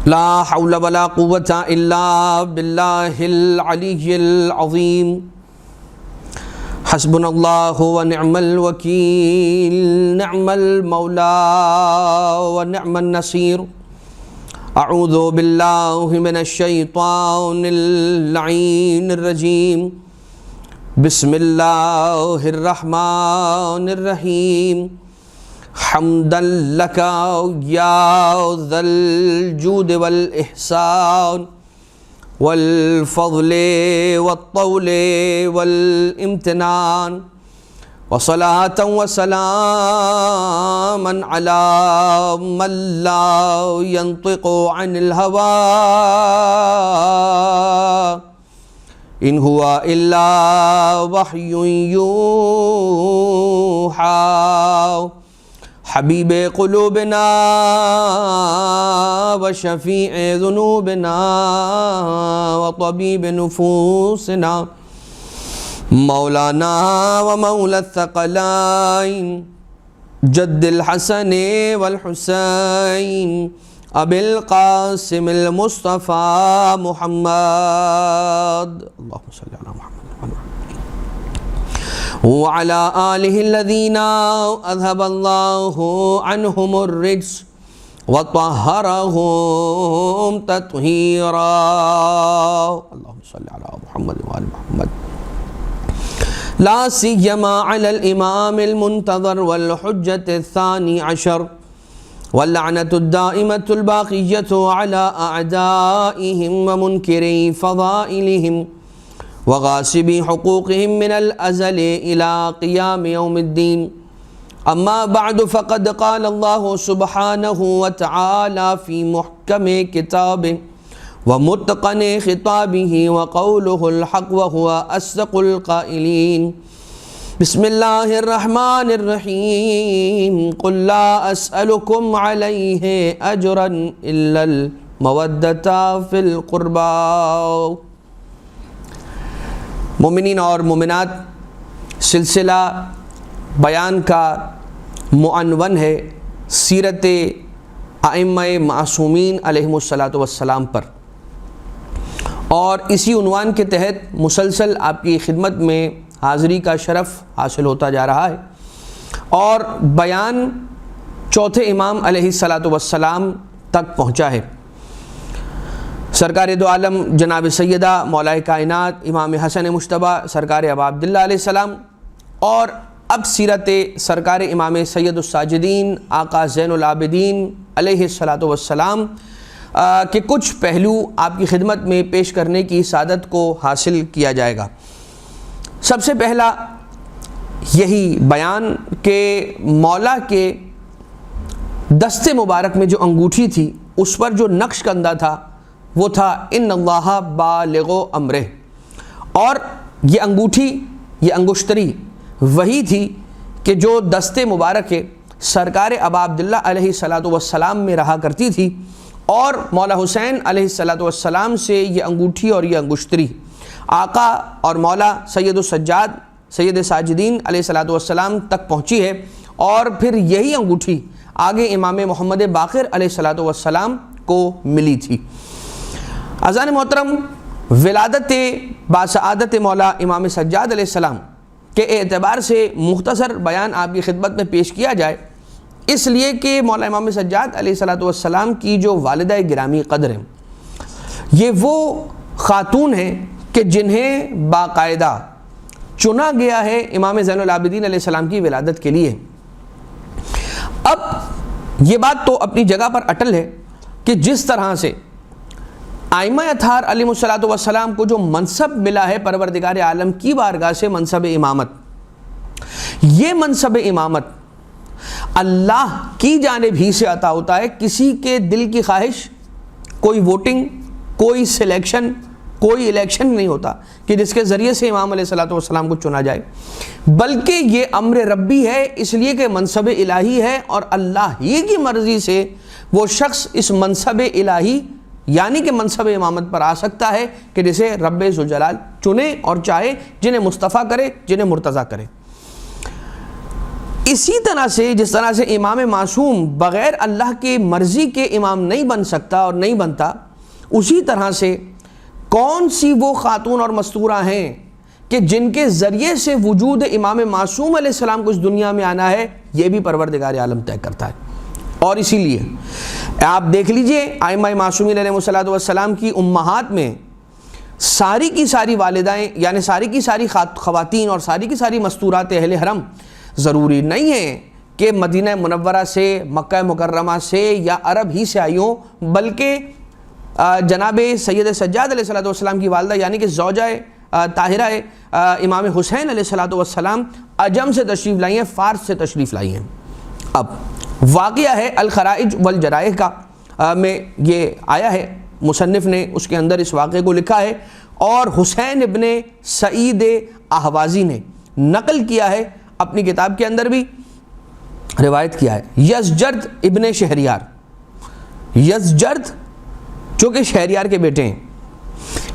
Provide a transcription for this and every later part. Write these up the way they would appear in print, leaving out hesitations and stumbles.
لا حول ولا قوة إلا بالله العلي العظيم حسبنا الله ونعم الوكيل نعم المولى ونعم النصير أعوذ بالله من الشيطان اللعين الرجيم بسم الله الرحمن الرحيم حمدا لك يا ذا الجود والإحسان والفضل والطول والامتنان وصلاة وسلاما على من لا ينطق عن الهوى إن هو إلا وحي يوحى حبيب قلوبنا وشفيع ذنوبنا وطبيب نفوسنا مولانا ومولى الثقلين جد الحسن والحسين أبي القاسم المصطفى محمد اللهم صل على محمد وعلى آله الذين أذهب الله عنهم الرجس وطهرهم تطهيرا اللهم صل على محمد وآل محمد لا سيما على الإمام المنتظر والحجة الثاني عشر واللعنة الدائمة الباقية على أعدائهم ومنكري فضائلهم وغاصبي حقوقهم من الأزل إلى قيام يوم الدين أما بعد فقد قال الله سبحانه وتعالى في محكم كتابه ومتقن خطابه وقوله الحق وهو أصدق القائلين بسم الله الرحمن الرحيم قل لا أسألكم عليه أجرا إلا المودة في القربى مومنین اور مومنات، سلسلہ بیان کا معنون ہے سیرت ائمہ معصومین علیہم الصلاۃ والسلام پر، اور اسی عنوان کے تحت مسلسل آپ کی خدمت میں حاضری کا شرف حاصل ہوتا جا رہا ہے، اور بیان چوتھے امام علیہ الصلاۃ والسلام تک پہنچا ہے۔ سرکار دو عالم جناب سیدہ مولا کائنات امام حسن مجتبیٰ سرکار ابا عبداللہ علیہ السلام، اور اب سیرت سرکار امام سید الساجدین آقا زین العابدین علیہ الصلاۃ والسلام کے کچھ پہلو آپ کی خدمت میں پیش کرنے کی سعادت کو حاصل کیا جائے گا۔ سب سے پہلا یہی بیان کہ مولا کے دست مبارک میں جو انگوٹھی تھی اس پر جو نقش کندہ تھا وہ تھا ان اللہ بالغ امرہ، اور یہ انگوٹھی، یہ انگشتری وہی تھی کہ جو دست مبارک سرکار ابا عبداللہ علیہ الصلاۃ والسلام میں رہا کرتی تھی، اور مولا حسین علیہ الصلاۃ والسلام سے یہ انگوٹھی اور یہ انگشتری آقا اور مولا سید السجاد سید ساجدین علیہ الصلاۃ والسلام تک پہنچی ہے، اور پھر یہی انگوٹھی آگے امام محمد باقر علیہ الصلاۃ والسلام کو ملی تھی۔ اذان محترم، ولادت باسعادت مولا امام سجاد علیہ السلام کے اعتبار سے مختصر بیان آپ کی خدمت میں پیش کیا جائے، اس لیے کہ مولا امام سجاد علیہ الصلاۃ والسلام کی جو والدہ گرامی قدر ہیں، یہ وہ خاتون ہیں کہ جنہیں باقاعدہ چنا گیا ہے امام زین العابدین علیہ السلام کی ولادت کے لیے۔ اب یہ بات تو اپنی جگہ پر اٹل ہے کہ جس طرح سے ائمہ اطہار علیہ الصلاۃ والسلام کو جو منصب ملا ہے پروردگار عالم کی بارگاہ سے، منصب امامت، یہ منصب امامت اللہ کی جانب ہی سے عطا ہوتا ہے۔ کسی کے دل کی خواہش، کوئی ووٹنگ، کوئی سلیکشن، کوئی الیکشن نہیں ہوتا کہ جس کے ذریعے سے امام علیہ الصلاۃ والسلام کو چنا جائے، بلکہ یہ امر ربی ہے، اس لیے کہ منصب الہی ہے، اور اللہ ہی کی مرضی سے وہ شخص اس منصب الہی یعنی کہ منصب امامت پر آ سکتا ہے کہ جسے رب ذوالجلال چنے اور چاہے، جنہیں مصطفیٰ کرے، جنہیں مرتضیٰ کرے۔ اسی طرح سے جس طرح سے امام معصوم بغیر اللہ کی مرضی کے امام نہیں بن سکتا اور نہیں بنتا، اسی طرح سے کون سی وہ خاتون اور مستورہ ہیں کہ جن کے ذریعے سے وجود امام معصوم علیہ السلام کو اس دنیا میں آنا ہے، یہ بھی پروردگار عالم طے کرتا ہے۔ اور اسی لیے آپ دیکھ لیجئے ائمہ معصومین علیہ السلام کی امہات میں ساری کی ساری والدائیں، یعنی ساری کی ساری خواتین اور ساری کی ساری مستورات اہل حرم ضروری نہیں ہے کہ مدینہ منورہ سے، مکہ مکرمہ سے یا عرب ہی سے آئی ہوں، بلکہ جناب سید سجاد علیہ السلام کی والدہ یعنی کہ زوجہ طاہرہ امام حسین علیہ السلام عجم سے تشریف لائی ہیں، فارس سے تشریف لائی ہیں۔ اب واقعہ ہے الخرائج والجرائح کا میں یہ آیا ہے، مصنف نے اس کے اندر اس واقعے کو لکھا ہے، اور حسین ابن سعید احوازی نے نقل کیا ہے اپنی کتاب کے اندر بھی روایت کیا ہے۔ یزجرد ابن شہریار، یزجرد جو کہ شہریار کے بیٹے ہیں،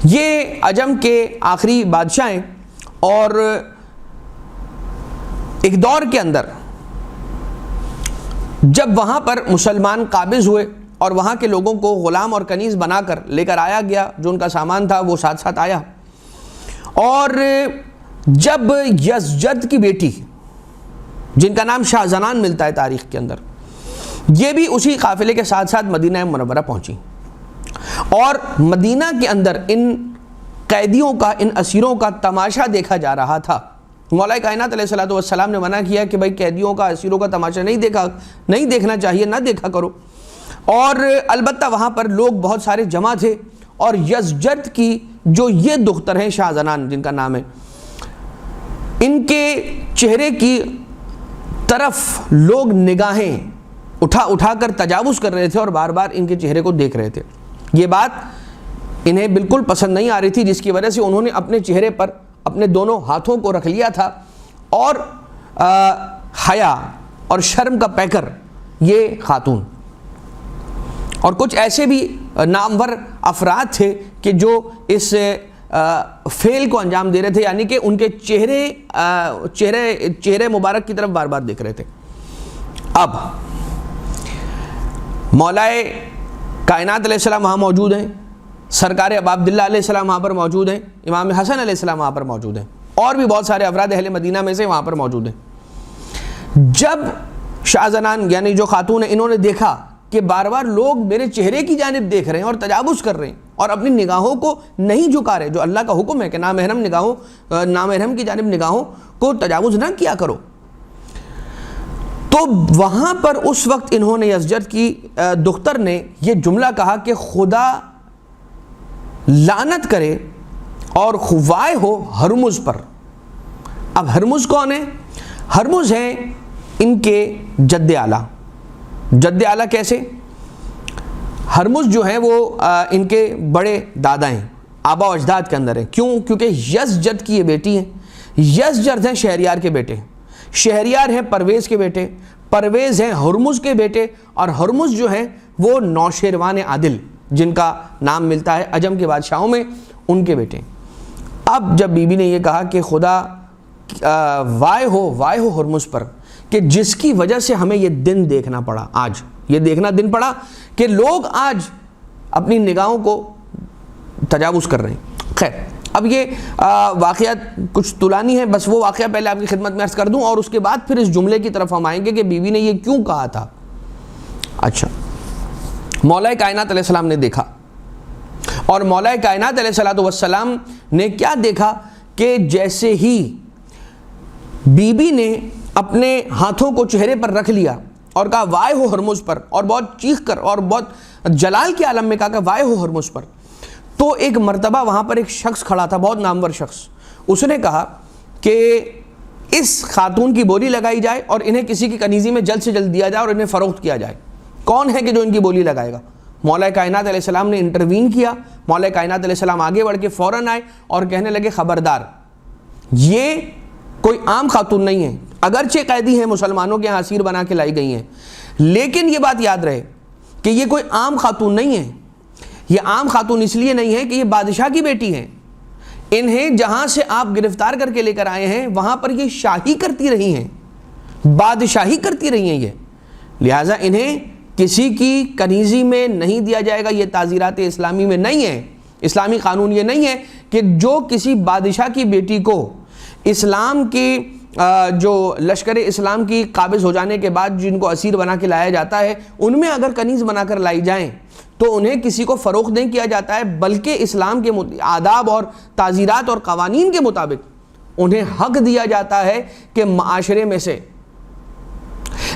یہ عجم کے آخری بادشاہ ہیں، اور ایک دور کے اندر جب وہاں پر مسلمان قابض ہوئے اور وہاں کے لوگوں کو غلام اور کنیز بنا کر لے کر آیا گیا، جو ان کا سامان تھا وہ ساتھ ساتھ آیا، اور جب یزجرد کی بیٹی جن کا نام شاہ زنان ملتا ہے تاریخ کے اندر، یہ بھی اسی قافلے کے ساتھ ساتھ مدینہ منورہ پہنچی، اور مدینہ کے اندر ان قیدیوں کا، ان اسیروں کا تماشا دیکھا جا رہا تھا۔ مولا کائنات علیہ السلام نے منع کیا کہ بھائی قیدیوں کا، اسیروں کا تماشا نہیں دیکھنا چاہیے، نہ دیکھا کرو، اور البتہ وہاں پر لوگ بہت سارے جمع تھے، اور یزجرد کی جو یہ دختر ہیں شاہ زنان جن کا نام ہے، ان کے چہرے کی طرف لوگ نگاہیں اٹھا کر تجاوز کر رہے تھے اور بار بار ان کے چہرے کو دیکھ رہے تھے۔ یہ بات انہیں بالکل پسند نہیں آ رہی تھی، جس کی وجہ سے انہوں نے اپنے چہرے پر اپنے دونوں ہاتھوں کو رکھ لیا تھا، اور حیا اور شرم کا پیکر یہ خاتون اور کچھ ایسے بھی نامور افراد تھے کہ جو اس فعل کو انجام دے رہے تھے، یعنی کہ ان کے چہرے مبارک کی طرف بار بار دیکھ رہے تھے۔ اب مولائے کائنات علیہ السلام وہاں موجود ہیں، سرکار ابا عبداللہ علیہ السلام وہاں پر موجود ہیں، امام حسن علیہ السلام وہاں پر موجود ہیں، اور بھی بہت سارے افراد اہل مدینہ میں سے وہاں پر موجود ہیں۔ جب شاہ زنان یعنی جو خاتون ہیں، انہوں نے دیکھا کہ بار بار لوگ میرے چہرے کی جانب دیکھ رہے ہیں اور تجاوز کر رہے ہیں اور اپنی نگاہوں کو نہیں جھکا رہے، جو اللہ کا حکم ہے کہ نامحرم کی جانب نگاہوں کو تجاوز نہ کیا کرو، تو وہاں پر اس وقت انہوں نے یزجرد کی دختر نے یہ جملہ کہا کہ خدا لعنت کرے اور وائے ہو ہرمز پر۔ اب ہرمز کون ہے؟ ہرمز ہیں ان کے جد اعلیٰ۔ جد اعلیٰ کیسے؟ ہرمز جو ہیں وہ ان کے بڑے دادا ہیں، آبا و اجداد کے اندر ہیں۔ کیوں؟ کیونکہ یزجرد کی یہ بیٹی ہیں، یزجرد ہیں شہریار کے بیٹے، شہریار ہیں پرویز کے بیٹے، پرویز ہیں ہرمز کے بیٹے، اور ہرمز جو ہیں وہ نوشیروان عادل جن کا نام ملتا ہے عجم کے بادشاہوں میں، ان کے بیٹے۔ اب جب بی بی نے یہ کہا کہ خدا وائے ہو ہرمز پر، کہ جس کی وجہ سے ہمیں یہ دن دیکھنا پڑا، آج یہ دیکھنا دن پڑا کہ لوگ آج اپنی نگاہوں کو تجاوز کر رہے ہیں۔ خیر، اب یہ واقعات کچھ طولانی ہے، بس وہ واقعہ پہلے آپ کی خدمت میں عرض کر دوں، اور اس کے بعد پھر اس جملے کی طرف ہم آئیں گے کہ بی بی نے یہ کیوں کہا تھا۔ اچھا، مولا کائنات علیہ السلام نے دیکھا، اور مولا کائنات علیہ السلام نے کیا دیکھا کہ جیسے ہی بی بی نے اپنے ہاتھوں کو چہرے پر رکھ لیا اور کہا وائے ہو ہرمز پر، اور بہت چیخ کر اور بہت جلال کے عالم میں کہا کہ وائے ہو ہرمز پر، تو ایک مرتبہ وہاں پر ایک شخص کھڑا تھا، بہت نامور شخص، اس نے کہا کہ اس خاتون کی بولی لگائی جائے اور انہیں کسی کی کنیزی میں جلد سے جلد دیا جائے اور انہیں فروخت کیا جائے۔ کون ہے کہ جو ان کی بولی لگائے گا؟ مولا کائنات علیہ السلام نے انٹروین کیا، مولا کائنات علیہ السلام آگے بڑھ کے فوراً آئے اور کہنے لگے خبردار، یہ کوئی عام خاتون نہیں ہے، اگرچہ قیدی ہیں، مسلمانوں کے ہاں اسیر بنا کے لائی گئی ہیں، لیکن یہ بات یاد رہے کہ یہ کوئی عام خاتون نہیں ہے۔ یہ عام خاتون اس لیے نہیں ہے کہ یہ بادشاہ کی بیٹی ہیں، انہیں جہاں سے آپ گرفتار کر کے لے کر آئے ہیں وہاں پر یہ شاہی کرتی رہی ہیں، بادشاہی کرتی رہی ہیں یہ، لہٰذا انہیں کسی کی کنیزی میں نہیں دیا جائے گا. یہ تعزیرات اسلامی میں نہیں ہے، اسلامی قانون یہ نہیں ہے کہ جو کسی بادشاہ کی بیٹی کو اسلام کی جو لشکر اسلام کی قابض ہو جانے کے بعد جن کو اسیر بنا کے لایا جاتا ہے ان میں اگر کنیز بنا کر لائی جائیں تو انہیں کسی کو فروخت نہیں کیا جاتا ہے، بلکہ اسلام کے آداب اور تعزیرات اور قوانین کے مطابق انہیں حق دیا جاتا ہے کہ معاشرے میں سے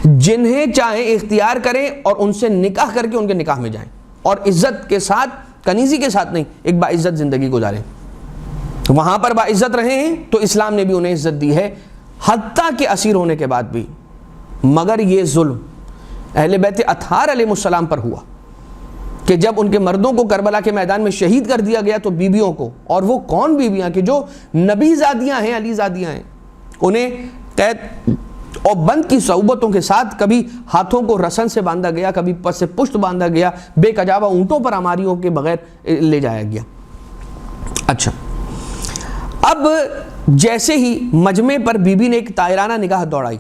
جنہیں چاہیں اختیار کریں اور ان سے نکاح کر کے ان کے نکاح میں جائیں اور عزت کے ساتھ، کنیزی کے ساتھ نہیں، ایک باعزت زندگی گزاریں. وہاں پر باعزت رہے ہیں تو اسلام نے بھی انہیں عزت دی ہے حتیٰ کہ اسیر ہونے کے بعد بھی. مگر یہ ظلم اہل بیت اطہار علیہ السلام پر ہوا کہ جب ان کے مردوں کو کربلا کے میدان میں شہید کر دیا گیا تو بیویوں کو، اور وہ کون بیویاں کہ جو نبی زادیاں ہیں، علی زادیاں ہیں، انہیں قید اور بند کی صعوبتوں کے ساتھ کبھی ہاتھوں کو رسن سے باندھا گیا، کبھی پس سے پشت باندھا گیا، بے کجاوہ اونٹوں پر ہماریوں کے بغیر لے جایا گیا. اچھا، اب جیسے ہی مجمع پر بی بی نے ایک طائرانہ نگاہ دوڑائی،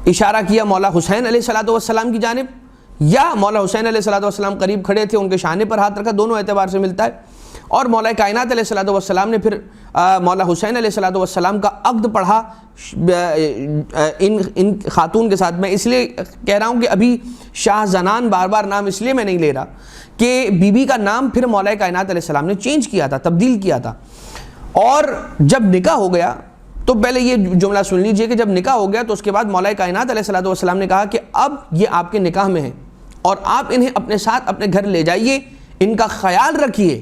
اشارہ کیا مولا حسین علیہ السلام کی جانب، یا مولا حسین علیہ السلام قریب کھڑے تھے، ان کے شانے پر ہاتھ رکھا، دونوں اعتبار سے ملتا ہے. اور مولا کائنات علیہ السلام نے پھر مولا حسین علیہ السلام کا عقد پڑھا ان خاتون کے ساتھ. میں اس لیے کہہ رہا ہوں کہ ابھی شاہ زنان بار بار نام اس لیے میں نہیں لے رہا کہ بی بی کا نام پھر مولا کائنات علیہ السلام نے چینج کیا تھا، تبدیل کیا تھا. اور جب نکاح ہو گیا تو پہلے یہ جملہ سن لیجئے کہ جب نکاح ہو گیا تو اس کے بعد مولا کائنات علیہ السلام نے کہا کہ اب یہ آپ کے نکاح میں ہیں اور آپ انہیں اپنے ساتھ اپنے گھر لے جائیے، ان کا خیال رکھیے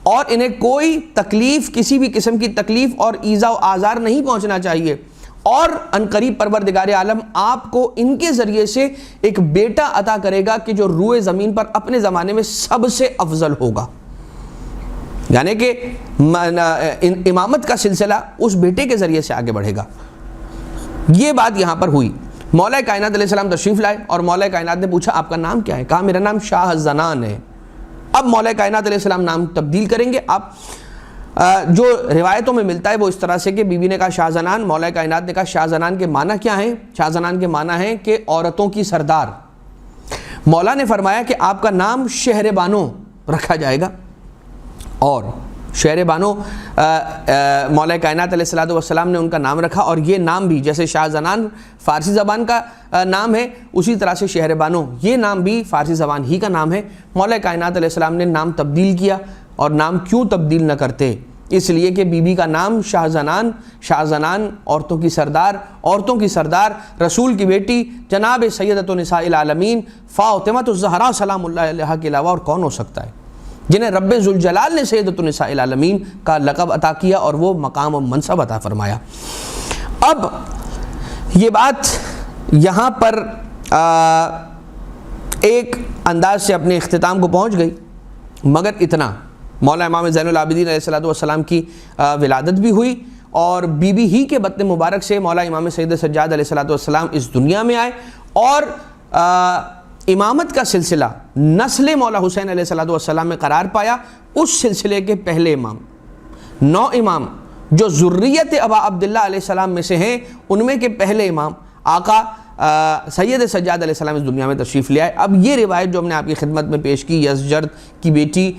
اور انہیں کوئی تکلیف، کسی بھی قسم کی تکلیف اور ایذا و آزار نہیں پہنچنا چاہیے. اور عنقریب پروردگار عالم آپ کو ان کے ذریعے سے ایک بیٹا عطا کرے گا کہ جو روئے زمین پر اپنے زمانے میں سب سے افضل ہوگا. یعنی کہ امامت کا سلسلہ اس بیٹے کے ذریعے سے آگے بڑھے گا. یہ بات یہاں پر ہوئی. مولا کائنات علیہ السلام تشریف لائے اور مولا کائنات نے پوچھا آپ کا نام کیا ہے؟ کہا میرا نام شاہ زنان ہے. اب مولا کائنات علیہ السلام نام تبدیل کریں گے. آپ جو روایتوں میں ملتا ہے وہ اس طرح سے کہ بی بی نے کہا شاہ زنان، مولا کائنات نے کہا شاہ زنان کے معنی کیا ہیں؟ شاہ زنان کے معنی ہیں کہ عورتوں کی سردار. مولا نے فرمایا کہ آپ کا نام شہر بانو رکھا جائے گا. اور شہر بانو مولا کائنات علیہ السلام نے ان کا نام رکھا. اور یہ نام بھی جیسے شاہ زنان فارسی زبان کا نام ہے اسی طرح سے شہر بانو یہ نام بھی فارسی زبان ہی کا نام ہے. مولا کائنات علیہ السلام نے نام تبدیل کیا. اور نام کیوں تبدیل نہ کرتے؟ اس لیے کہ بی بی کا نام شاہ زنان عورتوں کی سردار، عورتوں کی سردار، رسول کی بیٹی جناب سیدۃ نساء العالمین فاطمۃ الزہراء سلام اللہ علیہا کے علاوہ اور کون ہو سکتا ہے جنہیں رب ذوالجلال نے سیدۃ نساء العالمین کا لقب عطا کیا اور وہ مقام و منصب عطا فرمایا. اب یہ بات یہاں پر ایک انداز سے اپنے اختتام کو پہنچ گئی، مگر اتنا مولا امام زین العابدین علیہ السلام کی ولادت بھی ہوئی اور بی بی ہی کے بطن مبارک سے مولا امام سید سجاد علیہ السلام اس دنیا میں آئے. اور امامت کا سلسلہ نسل مولا حسین علیہ السلام میں قرار پایا. اس سلسلے کے پہلے امام، 9 امام جو ذریت ابا عبداللہ علیہ السلام میں سے ہیں، ان میں کے پہلے امام آقا سید سجاد علیہ السلام اس دنیا میں تشریف لے آئے. اب یہ روایت جو ہم نے آپ کی خدمت میں پیش کی، یزجرد کی بیٹی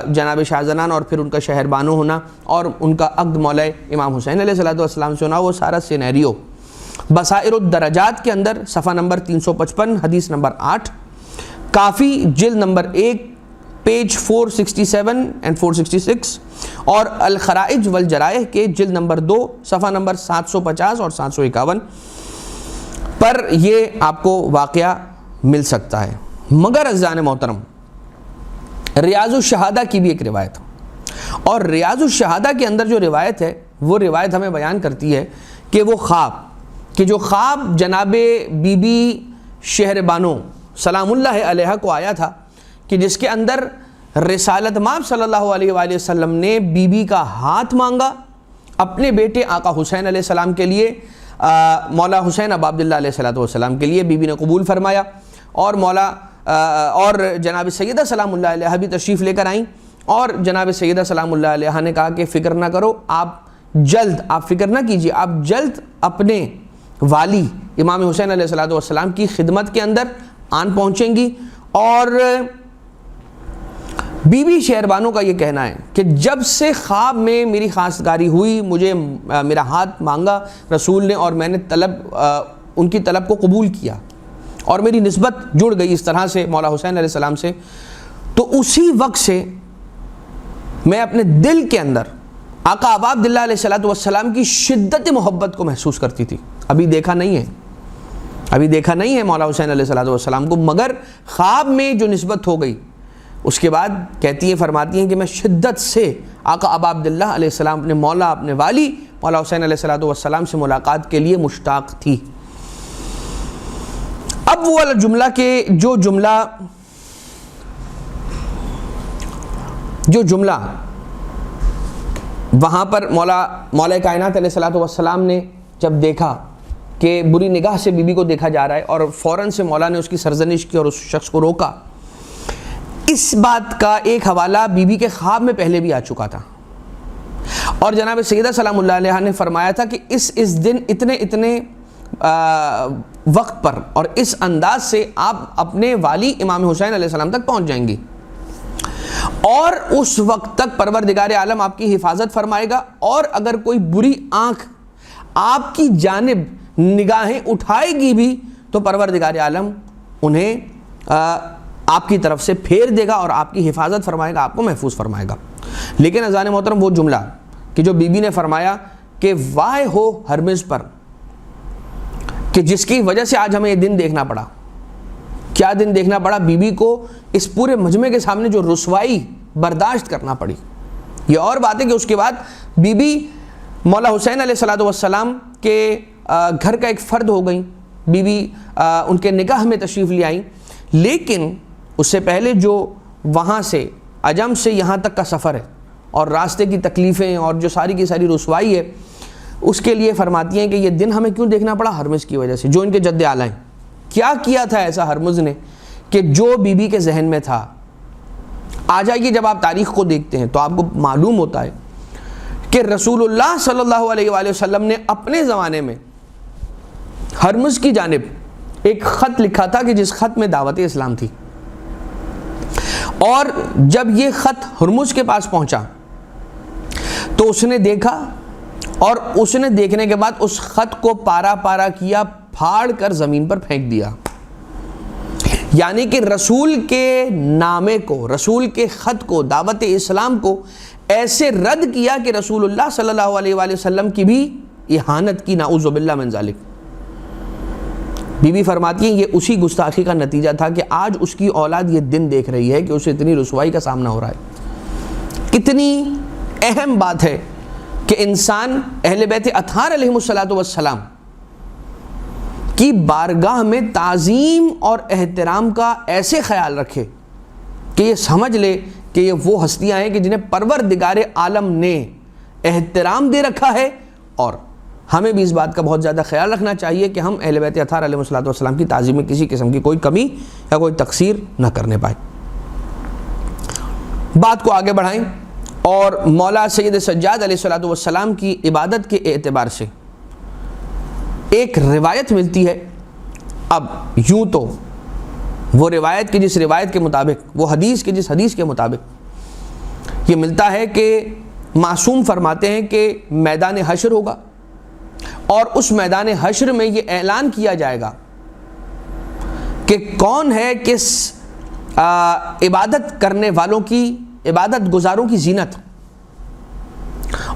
جناب شاہ زنان اور پھر ان کا شہر بانو ہونا اور ان کا عقد مولا امام حسین علیہ السلام سے ہونا، وہ سارا سینیریو بصائر الدرجات کے اندر صفحہ نمبر 355 حدیث نمبر 8، کافی جلد نمبر 1 پیج 467 and 466 اور الخرائج والجرائح کے جلد نمبر 2 صفحہ نمبر 750 اور 751 پر یہ آپ کو واقعہ مل سکتا ہے. مگر عزیزان محترم، ریاض الشہادہ کی بھی ایک روایت، اور ریاض الشہادہ کے اندر جو روایت ہے وہ روایت ہمیں بیان کرتی ہے کہ وہ خواب جناب بی بی شہر بانو سلام اللہ علیہ کو آیا تھا کہ جس کے اندر رسالت مآب صلی اللہ علیہ وآلہ وسلم نے بی بی کا ہاتھ مانگا اپنے بیٹے آقا حسین علیہ السلام کے لیے، مولا حسین ابا عبداللہ علیہ السلام کے لیے. بی بی نے قبول فرمایا اور اور جناب سیدہ سلام اللہ علیہ بھی تشریف لے کر آئیں. اور جناب سیدہ سلام اللہ علیہ نے کہا کہ فکر نہ کرو، آپ فکر نہ کیجیے، آپ جلد اپنے والی امام حسین علیہ السلام کی خدمت کے اندر آن پہنچیں گی. اور بی بی شہربانو کا یہ کہنا ہے کہ جب سے خواب میں میری خواستگاری ہوئی، مجھے میرا ہاتھ مانگا رسول نے، اور میں نے ان کی طلب کو قبول کیا اور میری نسبت جڑ گئی اس طرح سے مولا حسین علیہ السلام سے، تو اسی وقت سے میں اپنے دل کے اندر آقا ابا عبداللہ علیہ السلام کی شدت محبت کو محسوس کرتی تھی. ابھی دیکھا نہیں ہے مولا حسین علیہ السلام کو، مگر خواب میں جو نسبت ہو گئی اس کے بعد کہتی ہیں، فرماتی ہیں کہ میں شدت سے آقا ابا عبداللہ علیہ السلام، اپنے مولا، اپنے والی مولا حسین علیہ السلام سے ملاقات کے لیے مشتاق تھی. اب وہ والا جملہ کہ جو جملہ وہاں پر مولا کائنات علیہ السلام نے جب دیکھا کہ بری نگاہ سے بی بی کو دیکھا جا رہا ہے، اور فوراً سے مولا نے اس کی سرزنش کی اور اس شخص کو روکا، اس بات کا ایک حوالہ بی بی کے خواب میں پہلے بھی آ چکا تھا. اور جناب سیدہ سلام اللہ علیہا نے فرمایا تھا کہ اس دن اتنے وقت پر اور اس انداز سے آپ اپنے والی امام حسین علیہ السلام تک پہنچ جائیں گی، اور اس وقت تک پروردگار عالم آپ کی حفاظت فرمائے گا، اور اگر کوئی بری آنکھ آپ کی جانب نگاہیں اٹھائے گی بھی تو پروردگار عالم انہیں آپ کی طرف سے پھیر دے گا اور آپ کی حفاظت فرمائے گا، آپ کو محفوظ فرمائے گا. لیکن اذان محترم وہ جملہ کہ جو بی بی نے فرمایا کہ واہ ہو ہرمز پر، کہ جس کی وجہ سے آج ہمیں یہ دن دیکھنا پڑا. کیا دن دیکھنا پڑا؟ بی بی کو اس پورے مجمع کے سامنے جو رسوائی برداشت کرنا پڑی. یہ اور بات ہے کہ اس کے بعد بی بی مولا حسین علیہ السلام کے گھر کا ایک فرد ہو گئیں. بی بی ان کے نکاح میں تشریف لے آئیں، لیکن اس سے پہلے جو وہاں سے عجم سے یہاں تک کا سفر ہے اور راستے کی تکلیفیں اور جو ساری کی ساری رسوائی ہے، اس کے لیے فرماتی ہیں کہ یہ دن ہمیں کیوں دیکھنا پڑا؟ ہرمز کی وجہ سے، جو ان کے جد اعلیٰ ہیں. کیا کیا تھا ایسا ہرمز نے کہ جو بی بی کے ذہن میں تھا؟ آ جائیے، جب آپ تاریخ کو دیکھتے ہیں تو آپ کو معلوم ہوتا ہے کہ رسول اللہ صلی اللہ علیہ وآلہ وسلم نے اپنے زمانے میں ہرمز کی جانب ایک خط لکھا تھا کہ جس خط میں دعوت اسلام تھی. اور جب یہ خط ہرمز کے پاس پہنچا تو اس نے دیکھا، اور اس نے دیکھنے کے بعد اس خط کو پارا پارا کیا، پھاڑ کر زمین پر پھینک دیا. یعنی کہ رسول کے نامے کو، رسول کے خط کو، دعوت اسلام کو ایسے رد کیا کہ رسول اللہ صلی اللہ علیہ وآلہ وسلم کی بھی اہانت کی، نعوذ باللہ من ذالک. بی بی فرماتی ہیں یہ اسی گستاخی کا نتیجہ تھا کہ آج اس کی اولاد یہ دن دیکھ رہی ہے کہ اسے اتنی رسوائی کا سامنا ہو رہا ہے. کتنی اہم بات ہے کہ انسان اہل بیت اطہار علیہم السلام کی بارگاہ میں تعظیم اور احترام کا ایسے خیال رکھے کہ یہ سمجھ لے کہ یہ وہ ہستیاں ہیں کہ جنہیں پروردگار عالم نے احترام دے رکھا ہے. اور ہمیں بھی اس بات کا بہت زیادہ خیال رکھنا چاہیے کہ ہم اہل بیت اطہار علیہ السلام کی تعظیم میں کسی قسم کی کوئی کمی یا کوئی تقصیر نہ کرنے پائے. بات کو آگے بڑھائیں اور مولا سید سجاد علیہ السلام کی عبادت کے اعتبار سے ایک روایت ملتی ہے. اب یوں تو وہ روایت کی جس روایت کے مطابق، وہ حدیث کی جس حدیث کے مطابق یہ ملتا ہے کہ معصوم فرماتے ہیں کہ میدان حشر ہوگا، اور اس میدان حشر میں یہ اعلان کیا جائے گا کہ کون ہے کس عبادت کرنے والوں کی، عبادت گزاروں کی زینت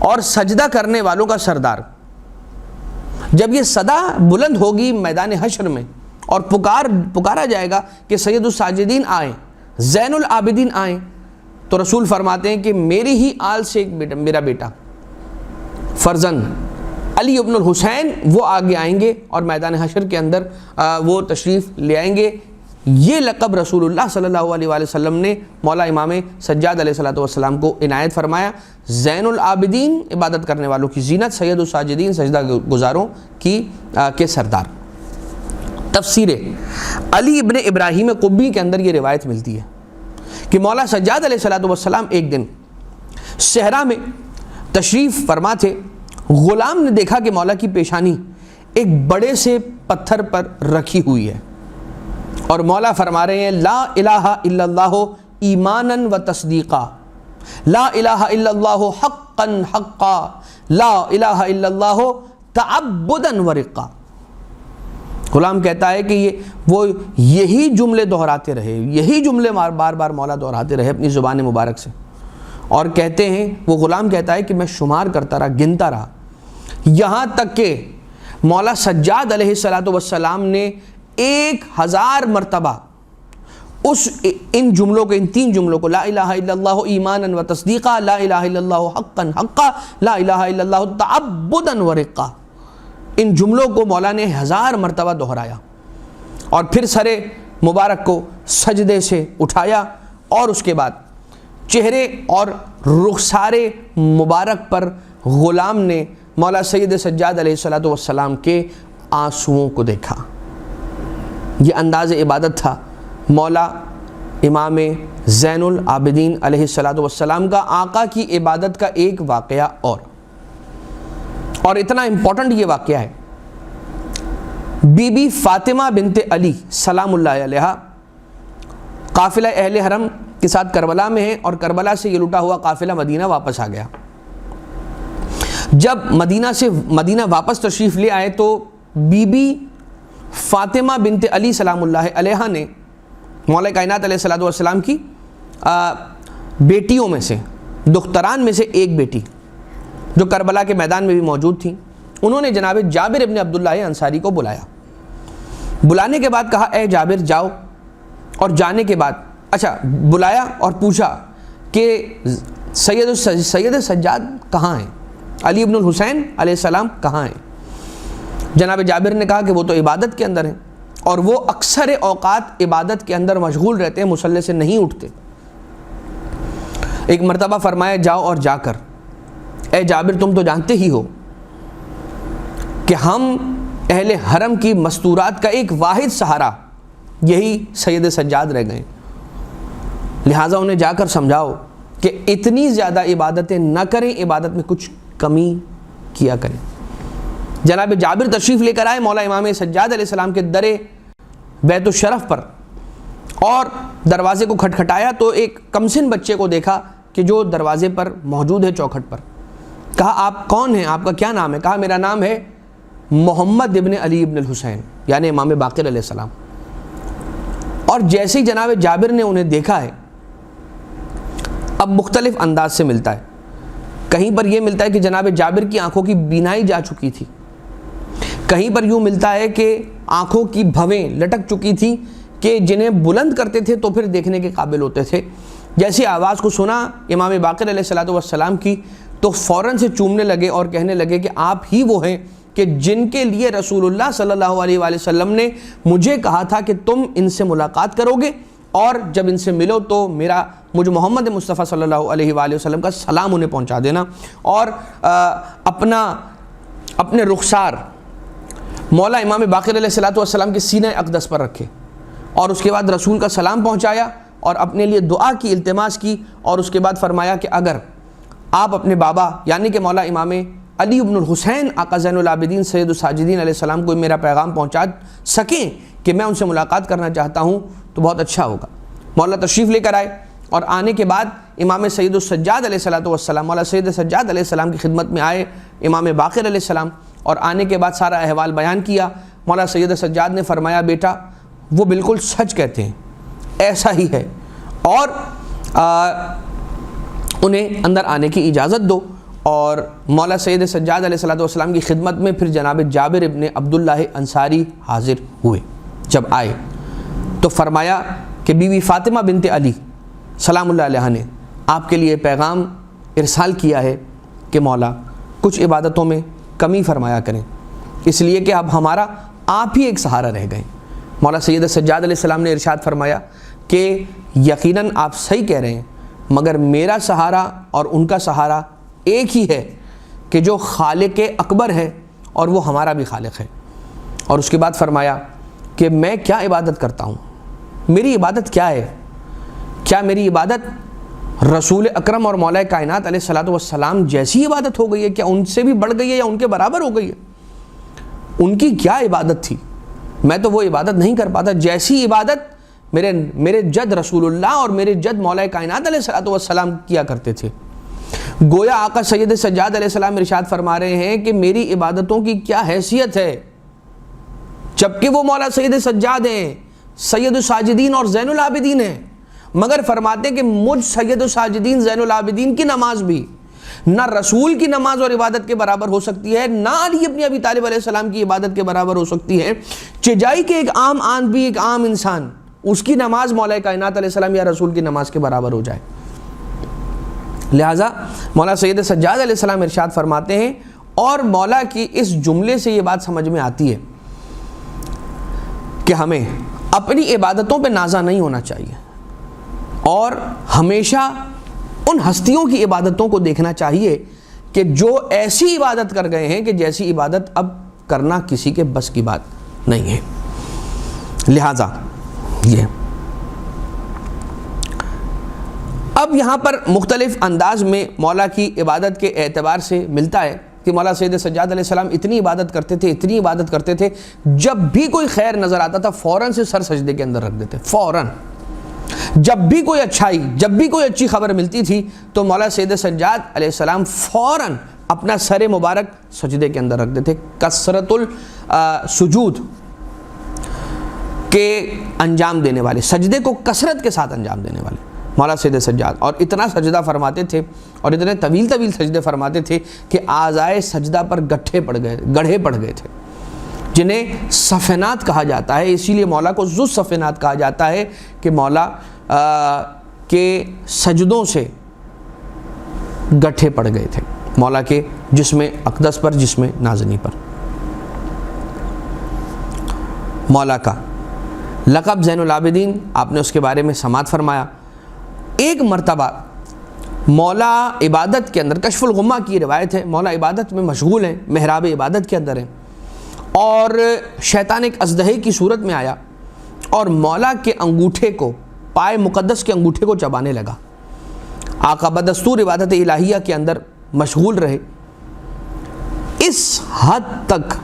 اور سجدہ کرنے والوں کا سردار. جب یہ صدا بلند ہوگی میدان حشر میں اور پکارا جائے گا کہ سید الساجدین آئیں، زین العابدین آئیں، تو رسول فرماتے ہیں کہ میری ہی آل سے ایک بیٹا، میرا بیٹا فرزند علی ابن الحسین وہ آگے آئیں گے اور میدان حشر کے اندر وہ تشریف لے آئیں گے. یہ لقب رسول اللہ صلی اللہ علیہ وآلہ وسلم نے مولا امام سجاد علیہ السلام کو عنایت فرمایا. زین العابدین عبادت کرنے والوں کی زینت، سید الساجدین سجدہ گزاروں کے سردار. تفسیر علی ابن ابراہیم قبی کے اندر یہ روایت ملتی ہے کہ مولا سجاد علیہ السلام ایک دن صحرا میں تشریف فرما تھے. غلام نے دیکھا کہ مولا کی پیشانی ایک بڑے سے پتھر پر رکھی ہوئی ہے، اور مولا فرما رہے ہیں لا الہ الا اللہ ایمانا و تصدیقا، لا الہ الا اللہ حقا حقا، لا الہ الا اللہ تعبدا و رقا۔ غلام کہتا ہے کہ وہ یہی جملے دہراتے رہے، یہی جملے بار بار مولا دہراتے رہے اپنی زبان مبارک سے، اور کہتے ہیں، وہ غلام کہتا ہے کہ میں شمار کرتا رہا، گنتا رہا، یہاں تک کہ مولا سجاد علیہ السلام نے 1000 مرتبہ ان جملوں کو، ان 3 جملوں کو، لا الہ الا اللہ ایمانا و تصدیقا، لا الہ الا اللہ حقا حقا، لا الہ الا اللہ تعبدا و رقا، ان جملوں کو مولا نے 1000 مرتبہ دہرایا، اور پھر سر مبارک کو سجدے سے اٹھایا، اور اس کے بعد چہرے اور رخسار مبارک پر غلام نے مولا سید سجاد علیہ السلام کے آنسوؤں کو دیکھا۔ یہ انداز عبادت تھا مولا امام زین العابدین علیہ السلام کا۔ آقا کی عبادت کا ایک واقعہ اور اتنا امپورٹنٹ یہ واقعہ ہے، بی بی فاطمہ بنت علی سلام اللہ علیہ قافلہ اہل حرم کے ساتھ کربلا میں ہے، اور کربلا سے یہ لٹا ہوا قافلہ مدینہ واپس آ گیا۔ جب مدینہ واپس تشریف لے آئے تو بی بی فاطمہ بنت علی سلام اللہ علیہ نے مولا کائنات علیہ السلام کی بیٹیوں میں سے، دختران میں سے ایک بیٹی جو کربلا کے میدان میں بھی موجود تھیں، انہوں نے جناب جابر ابن عبداللہ انصاری کو بلایا۔ بلانے کے بعد کہا اے جابر جاؤ، اور جانے کے بعد بلایا اور پوچھا کہ سید سجاد کہاں ہیں، علی ابن الحسین علیہ السلام کہاں ہیں؟ جناب جابر نے کہا کہ وہ تو عبادت کے اندر ہیں، اور وہ اکثر اوقات عبادت کے اندر مشغول رہتے ہیں، مصلی سے نہیں اٹھتے۔ ایک مرتبہ فرمایا جاؤ اور جا کر اے جابر تم تو جانتے ہی ہو کہ ہم اہل حرم کی مستورات کا ایک واحد سہارا یہی سید سجاد رہ گئے، لہٰذا انہیں جا کر سمجھاؤ کہ اتنی زیادہ عبادتیں نہ کریں، عبادت میں کچھ کمی کیا کریں۔ جناب جابر تشریف لے کر آئے مولا امام سجاد علیہ السلام کے در بیت الشرف پر، اور دروازے کو کھٹکھٹایا تو ایک کمسن بچے کو دیکھا کہ جو دروازے پر موجود ہے چوکھٹ پر۔ کہا آپ کون ہیں، آپ کا کیا نام ہے؟ کہا میرا نام ہے محمد ابن علی ابن الحسین، یعنی امام باقر علیہ السلام۔ اور جیسے ہی جناب جابر نے انہیں دیکھا ہے، اب مختلف انداز سے ملتا ہے، کہیں پر یہ ملتا ہے کہ جناب جابر کی آنکھوں کی بینائی جا چکی تھی، کہیں پر یوں ملتا ہے کہ آنکھوں کی بھویں لٹک چکی تھی کہ جنہیں بلند کرتے تھے تو پھر دیکھنے کے قابل ہوتے تھے۔ جیسی آواز کو سنا امام باقر علیہ السلام کی تو فوراً سے چومنے لگے اور کہنے لگے کہ آپ ہی وہ ہیں کہ جن کے لیے رسول اللہ صلی اللہ علیہ وآلہ وسلم نے مجھے کہا تھا کہ تم ان سے ملاقات کرو گے، اور جب ان سے ملو تو مجھ محمد مصطفیٰ صلی اللہ علیہ وآلہ وسلم کا سلام انہیں پہنچا دینا، اور اپنے رخسار مولا امام باقر علیہ السلام کے سینہ اقدس پر رکھے، اور اس کے بعد رسول کا سلام پہنچایا اور اپنے لیے دعا کی، التماس کی، اور اس کے بعد فرمایا کہ اگر آپ اپنے بابا یعنی کہ مولا امام علی ابن الحسین آقا زین العابدین سید الساجدین علیہ السلام کو میرا پیغام پہنچا سکیں کہ میں ان سے ملاقات کرنا چاہتا ہوں تو بہت اچھا ہوگا۔ مولا تشریف لے کر آئے، اور آنے کے بعد امام سید السجاد علیہ السلام مولا سید سجاد علیہ السلام کی خدمت میں آئے امام باقر علیہ السلام، اور آنے کے بعد سارا احوال بیان کیا۔ مولا سید سجاد نے فرمایا بیٹا وہ بالکل سچ کہتے ہیں، ایسا ہی ہے، اور انہیں اندر آنے کی اجازت دو۔ اور مولا سید سجاد علیہ السلام کی خدمت میں پھر جناب جابر ابن عبداللہ انصاری حاضر ہوئے۔ جب آئے تو فرمایا کہ بی بی فاطمہ بنت علی سلام اللہ علیہ نے آپ کے لیے پیغام ارسال کیا ہے کہ مولا کچھ عبادتوں میں کمی فرمایا کریں، اس لیے کہ اب ہمارا آپ ہی ایک سہارا رہ گئے۔ مولا سید سجاد علیہ السلام نے ارشاد فرمایا کہ یقیناً آپ صحیح کہہ رہے ہیں، مگر میرا سہارا اور ان کا سہارا ایک ہی ہے کہ جو خالق اکبر ہے اور وہ ہمارا بھی خالق ہے۔ اور اس کے بعد فرمایا کہ میں کیا عبادت کرتا ہوں، میری عبادت کیا ہے؟ کیا میری عبادت رسول اکرم اور مولا کائنات علیہ السلام جیسی عبادت ہو گئی ہے؟ کیا ان سے بھی بڑھ گئی ہے یا ان کے برابر ہو گئی ہے؟ ان کی کیا عبادت تھی، میں تو وہ عبادت نہیں کر پاتا جیسی عبادت میرے جد رسول اللہ اور میرے جد مولا کائنات علیہ الصلوۃ والسلام کیا کرتے تھے۔ گویا آقا سید سجاد علیہ السلام ارشاد فرما رہے ہیں کہ میری عبادتوں کی کیا حیثیت ہے، جبکہ وہ مولا سید سجاد ہیں، سید الساجدین اور زین العابدین ہیں، مگر فرماتے ہیں کہ مجھ سید الساجدین زین العابدین کی نماز بھی نہ رسول کی نماز اور عبادت کے برابر ہو سکتی ہے، نہ علی ابن ابی طالب علیہ السلام کی عبادت کے برابر ہو سکتی ہے، چجائی کہ ایک عام آدمی، ایک عام انسان، اس کی نماز مولا کائنات علیہ السلام یا رسول کی نماز کے برابر ہو جائے۔ لہٰذا مولا سید سجاد علیہ السلام ارشاد فرماتے ہیں، اور مولا کی اس جملے سے یہ بات سمجھ میں آتی ہے کہ ہمیں اپنی عبادتوں پہ نازا نہیں ہونا چاہیے، اور ہمیشہ ان ہستیوں کی عبادتوں کو دیکھنا چاہیے کہ جو ایسی عبادت کر گئے ہیں کہ جیسی عبادت اب کرنا کسی کے بس کی بات نہیں ہے۔ لہٰذا یہ اب یہاں پر مختلف انداز میں مولا کی عبادت کے اعتبار سے ملتا ہے کہ مولا سید سجاد علیہ السلام اتنی عبادت کرتے تھے، جب بھی کوئی خیر نظر آتا تھا فوراً سے سر سجدے کے اندر رکھ دیتے، فوراً۔ جب بھی کوئی اچھائی، جب بھی کوئی اچھی خبر ملتی تھی تو مولا سید سجاد علیہ السلام فوراً اپنا سر مبارک سجدے کے اندر رکھ دیتے، کثرت السجود کے انجام دینے والے، سجدے کو کثرت کے ساتھ انجام دینے والے مولا سید سجاد، اور اتنا سجدہ فرماتے تھے اور اتنے طویل سجدے فرماتے تھے کہ اعضائے سجدہ پر گڑھے پڑ گئے تھے، جنہیں صفینات کہا جاتا ہے۔ اسی لیے مولا کو ذو صفینات کہا جاتا ہے کہ مولا کے سجدوں سے گٹھے پڑ گئے تھے، مولا کے جسم اقدس پر، جسم نازنی پر۔ مولا کا لقب زین العابدین، آپ نے اس کے بارے میں سماعت فرمایا۔ ایک مرتبہ مولا عبادت کے اندر، کشف الغمہ کی روایت ہے، مولا عبادت میں مشغول ہیں، محراب عبادت کے اندر ہیں، اور شیطان ایک اژدہے کی صورت میں آیا اور مولا کے انگوٹھے کو، پائے مقدس کے انگوٹھے کو چبانے لگا۔ آقا بدستور عبادت الہیہ کے اندر مشغول رہے، اس حد تک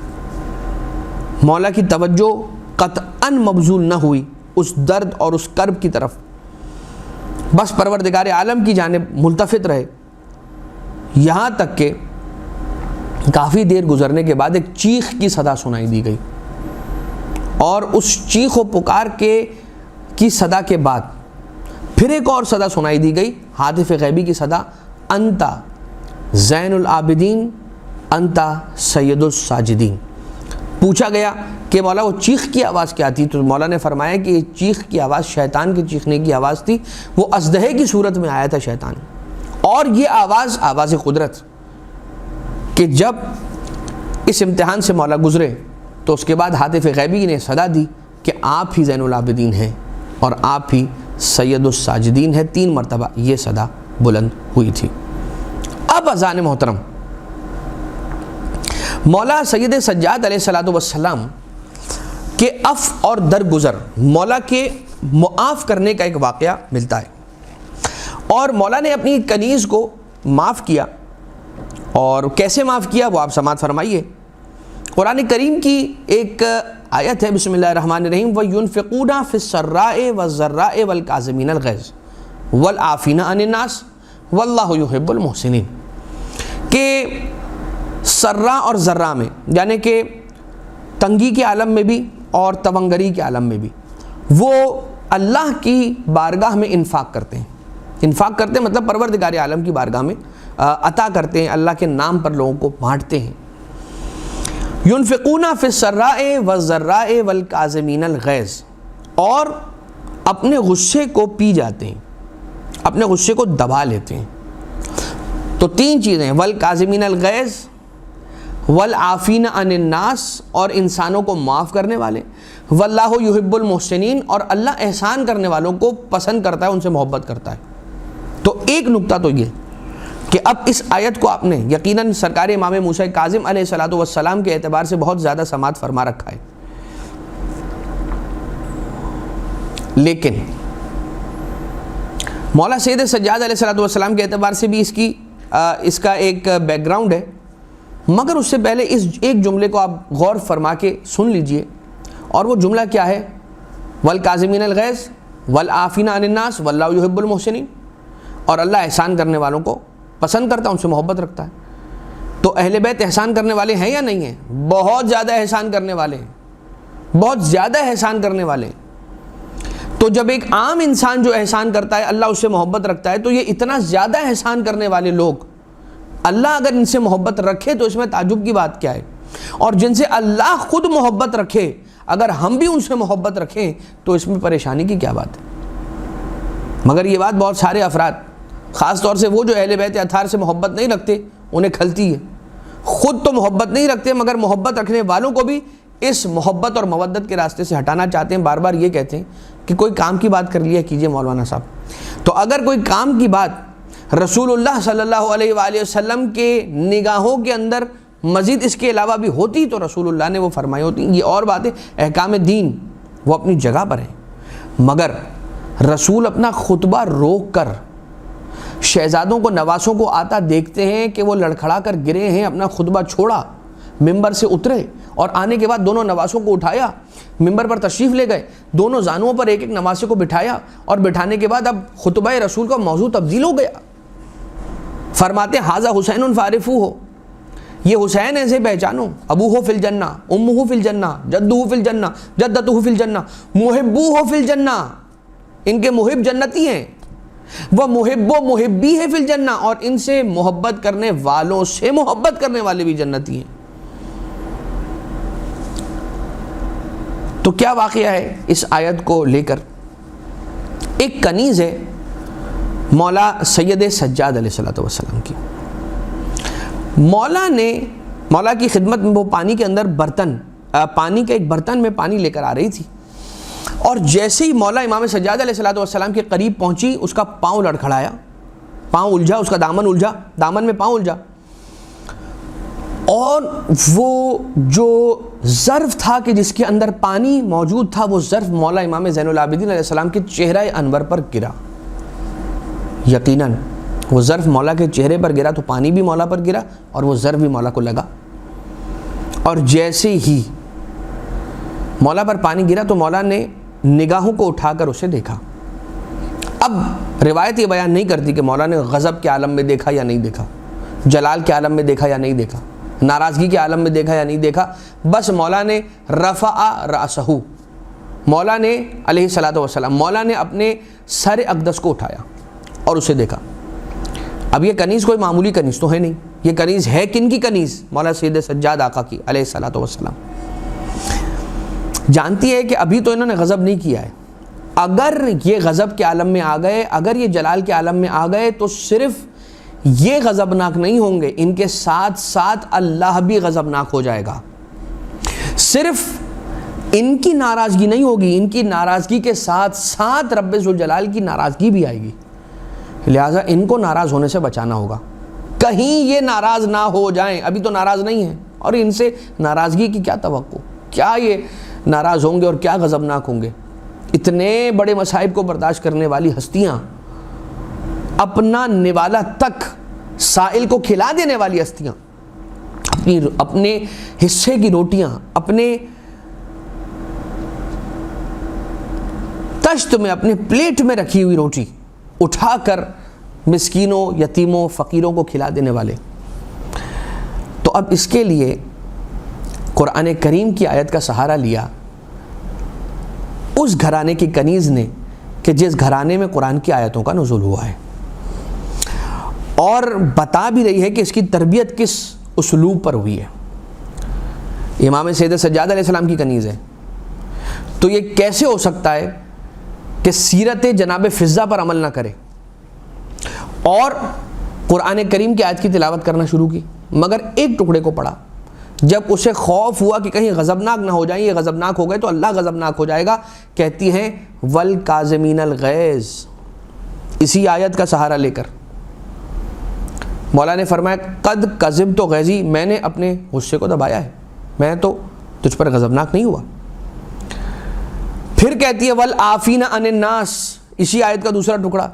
مولا کی توجہ قطعاً مبذول نہ ہوئی اس درد اور اس کرب کی طرف، بس پروردگار عالم کی جانب ملتفت رہے، یہاں تک کہ کافی دیر گزرنے کے بعد ایک چیخ کی صدا سنائی دی گئی، اور اس چیخ و پکار کی صدا کے بعد پھر ایک اور صدا سنائی دی گئی، ہاتف غیبی کی صدا، انتا زین العابدین انتا سید الساجدین۔ پوچھا گیا کہ مولا وہ چیخ کی آواز کیا تھی، تو مولا نے فرمایا کہ یہ چیخ کی آواز شیطان کے چیخنے کی آواز تھی، وہ اژدہے کی صورت میں آیا تھا شیطان، اور یہ آواز قدرت، کہ جب اس امتحان سے مولا گزرے تو اس کے بعد ہاتف غیبی نے صدا دی کہ آپ ہی زین العابدین ہیں اور آپ ہی سید الساجدین ہیں، 3 مرتبہ یہ صدا بلند ہوئی تھی۔ اب اذان محترم، مولا سید سجاد علیہ الصلوۃ والسلام کے عفو اور درگزر، مولا کے معاف کرنے کا ایک واقعہ ملتا ہے، اور مولا نے اپنی کنیز کو معاف کیا، اور کیسے معاف کیا وہ آپ سماعت فرمائیے۔ قرآن کریم کی ایک آیت ہے، بسم اللہ الرحمن الرحیم، وَيُنْفِقُونَ فِي السَّرَّاءِ وَالضَّرَّاءِ وَالْكَاظِمِينَ الْغَيْظَ وَالْعَافِينَ عَنِ النَّاسِ وَاللَّهُ يُحِبُّ الْمُحْسِنِينَ، کہ سرا اور ذرہ میں، یعنی کہ تنگی کے عالم میں بھی اور تونگری کے عالم میں بھی، وہ اللہ کی بارگاہ میں انفاق کرتے ہیں، مطلب پروردگار عالم کی بارگاہ میں عطا کرتے ہیں، اللہ کے نام پر لوگوں کو بانٹتے ہیں۔ ينفقون فی السراء والضراء والکاظمین الغیظ، اور اپنے غصے کو پی جاتے ہیں، اپنے غصے کو دبا لیتے ہیں۔ تو 3 چیزیں، والکاظمین الغیظ والعافین عن الناس، اور انسانوں کو معاف کرنے والے، واللہ یحب المحسنین، اور اللہ احسان کرنے والوں کو پسند کرتا ہے، ان سے محبت کرتا ہے۔ تو ایک نقطہ تو یہ کہ اب اس آیت کو آپ نے یقیناً سرکار امام موسیٰ کاظم علیہ الصلوۃ والسلام کے اعتبار سے بہت زیادہ سماعت فرما رکھا ہے، لیکن مولا سید سجاد علیہ الصلوۃ والسلام کے اعتبار سے بھی اس کا ایک بیک گراؤنڈ ہے۔ مگر اس سے پہلے اس ایک جملے کو آپ غور فرما کے سن لیجئے، اور وہ جملہ کیا ہے؟ والکاظمین الغیظ والعافین عن الناس واللہ یحب المحسنین، اور اللہ احسان کرنے والوں کو پسند کرتا ہے، ان سے محبت رکھتا ہے۔ تو اہل بیت احسان کرنے والے ہیں یا نہیں ہیں؟ بہت زیادہ احسان کرنے والے ہیں، بہت زیادہ احسان کرنے والے ہیں۔ تو جب ایک عام انسان جو احسان کرتا ہے اللہ اس سے محبت رکھتا ہے، تو یہ اتنا زیادہ احسان کرنے والے لوگ اللہ اگر ان سے محبت رکھے تو اس میں تعجب کی بات کیا ہے؟ اور جن سے اللہ خود محبت رکھے اگر ہم بھی ان سے محبت رکھیں تو اس میں پریشانی کی کیا بات ہے؟ مگر یہ بات بہت سارے افراد، خاص طور سے وہ جو اہل بیت اطہار سے محبت نہیں رکھتے، انہیں کھلتی ہے۔ خود تو محبت نہیں رکھتے مگر محبت رکھنے والوں کو بھی اس محبت اور مودت کے راستے سے ہٹانا چاہتے ہیں۔ بار بار یہ کہتے ہیں کہ کوئی کام کی بات کر لیا کیجئے مولانا صاحب۔ تو اگر کوئی کام کی بات رسول اللہ صلی اللہ علیہ وآلہ وسلم کے نگاہوں کے اندر مزید اس کے علاوہ بھی ہوتی تو رسول اللہ نے وہ فرمائی ہوتی۔ یہ اور باتیں احکام دین وہ اپنی جگہ پر ہیں، مگر رسول اپنا خطبہ روک کر شہزادوں کو نواسوں کو آتا دیکھتے ہیں کہ وہ لڑکھڑا کر گرے ہیں، اپنا خطبہ چھوڑا، ممبر سے اترے اور آنے کے بعد دونوں نواسوں کو اٹھایا، ممبر پر تشریف لے گئے، دونوں زانوؤں پر ایک ایک نواسے کو بٹھایا، اور بٹھانے کے بعد اب خطبہ رسول کا موضوع تبدیل ہو گیا۔ فرماتے ھذا حسین فعرفوہ، یہ حسین ایسے پہچانو، ابوہ فی الجنہ، امہ فی الجنہ، جدہ فی الجنہ، جدتہ فی الجنہ، محبوہ فی الجنہ، ان کے محب جنتی ہیں، وہ محب و محبی ہے فی الجنہ، اور ان سے محبت کرنے والوں سے محبت کرنے والے بھی جنتی ہیں۔ تو کیا واقعہ ہے اس آیت کو لے کر؟ ایک کنیز ہے مولا سید سجاد علیہ السلام کی۔ مولا کی خدمت میں وہ پانی کے اندر پانی کے ایک برتن میں پانی لے کر آ رہی تھی، اور جیسے ہی مولا امام سجاد علیہ السلام کے قریب پہنچی اس کا پاؤں لڑکھڑایا، پاؤں الجھا، اس کا دامن الجھا، دامن میں پاؤں الجھا، اور وہ جو ظرف تھا کہ جس کے اندر پانی موجود تھا وہ ظرف مولا امام زین العابدین علیہ السلام کے چہرہ انور پر گرا۔ یقیناً وہ ظرف مولا کے چہرے پر گرا تو پانی بھی مولا پر گرا اور وہ ظرف بھی مولا کو لگا، اور جیسے ہی مولا پر پانی گرا تو مولا نے نگاہوں کو اٹھا کر اسے دیکھا۔ اب روایت یہ بیان نہیں کرتی کہ مولا نے غضب کے عالم میں دیکھا یا نہیں دیکھا، جلال کے عالم میں دیکھا یا نہیں دیکھا، ناراضگی کے عالم میں دیکھا یا نہیں دیکھا، بس مولا نے رفع رأسہ، مولا نے علیہ الصلوۃ والسلام، مولا نے اپنے سر اقدس کو اٹھایا اور اسے دیکھا۔ اب یہ کنیز کوئی معمولی کنیز تو ہے نہیں، یہ کنیز ہے کن کی کنیز؟ مولا سید سجاد آقا کی علیہ الصلوۃ والسلام۔ جانتی ہے کہ ابھی تو انہوں نے غضب نہیں کیا ہے، اگر یہ غضب کے عالم میں آ گئے، اگر یہ جلال کے عالم میں آ گئے تو صرف یہ غضبناک نہیں ہوں گے، ان کے ساتھ ساتھ اللہ بھی غضبناک ہو جائے گا۔ صرف ان کی ناراضگی نہیں ہوگی، ان کی ناراضگی کے ساتھ ساتھ رب ذوالجلال کی ناراضگی بھی آئے گی، لہٰذا ان کو ناراض ہونے سے بچانا ہوگا، کہیں یہ ناراض نہ ہو جائیں۔ ابھی تو ناراض نہیں ہیں، اور ان سے ناراضگی کی کیا توقع؟ کیا یہ ناراض ہوں گے اور کیا غضبناک ہوں گے؟ اتنے بڑے مصائب کو برداشت کرنے والی ہستیاں، اپنا نوالا تک سائل کو کھلا دینے والی ہستیاں، اپنے حصے کی روٹیاں، اپنے تشت میں، اپنے پلیٹ میں رکھی ہوئی روٹی اٹھا کر مسکینوں، یتیموں، فقیروں کو کھلا دینے والے۔ تو اب اس کے لیے قرآن کریم کی آیت کا سہارا لیا اس گھرانے کی کنیز نے کہ جس گھرانے میں قرآن کی آیتوں کا نزول ہوا ہے، اور بتا بھی رہی ہے کہ اس کی تربیت کس اسلوب پر ہوئی ہے۔ امام سید سجاد علیہ السلام کی کنیز ہے، تو یہ کیسے ہو سکتا ہے کہ سیرت جناب فضہ پر عمل نہ کرے اور قرآن کریم کی آیت کی تلاوت کرنا شروع کی، مگر ایک ٹکڑے کو پڑھا۔ جب اسے خوف ہوا کہ کہیں غضبناک نہ ہو جائیں، یہ غضبناک ہو گئے تو اللہ غضبناک ہو جائے گا، کہتی ہیں والکاظمین الغیظ، اسی آیت کا سہارا لے کر مولا نے فرمایا قد کظمت غیظی، میں نے اپنے غصے کو دبایا ہے، میں تو تجھ پر غضبناک نہیں ہوا۔ پھر کہتی ہے والعافین عن الناس، اسی آیت کا دوسرا ٹکڑا،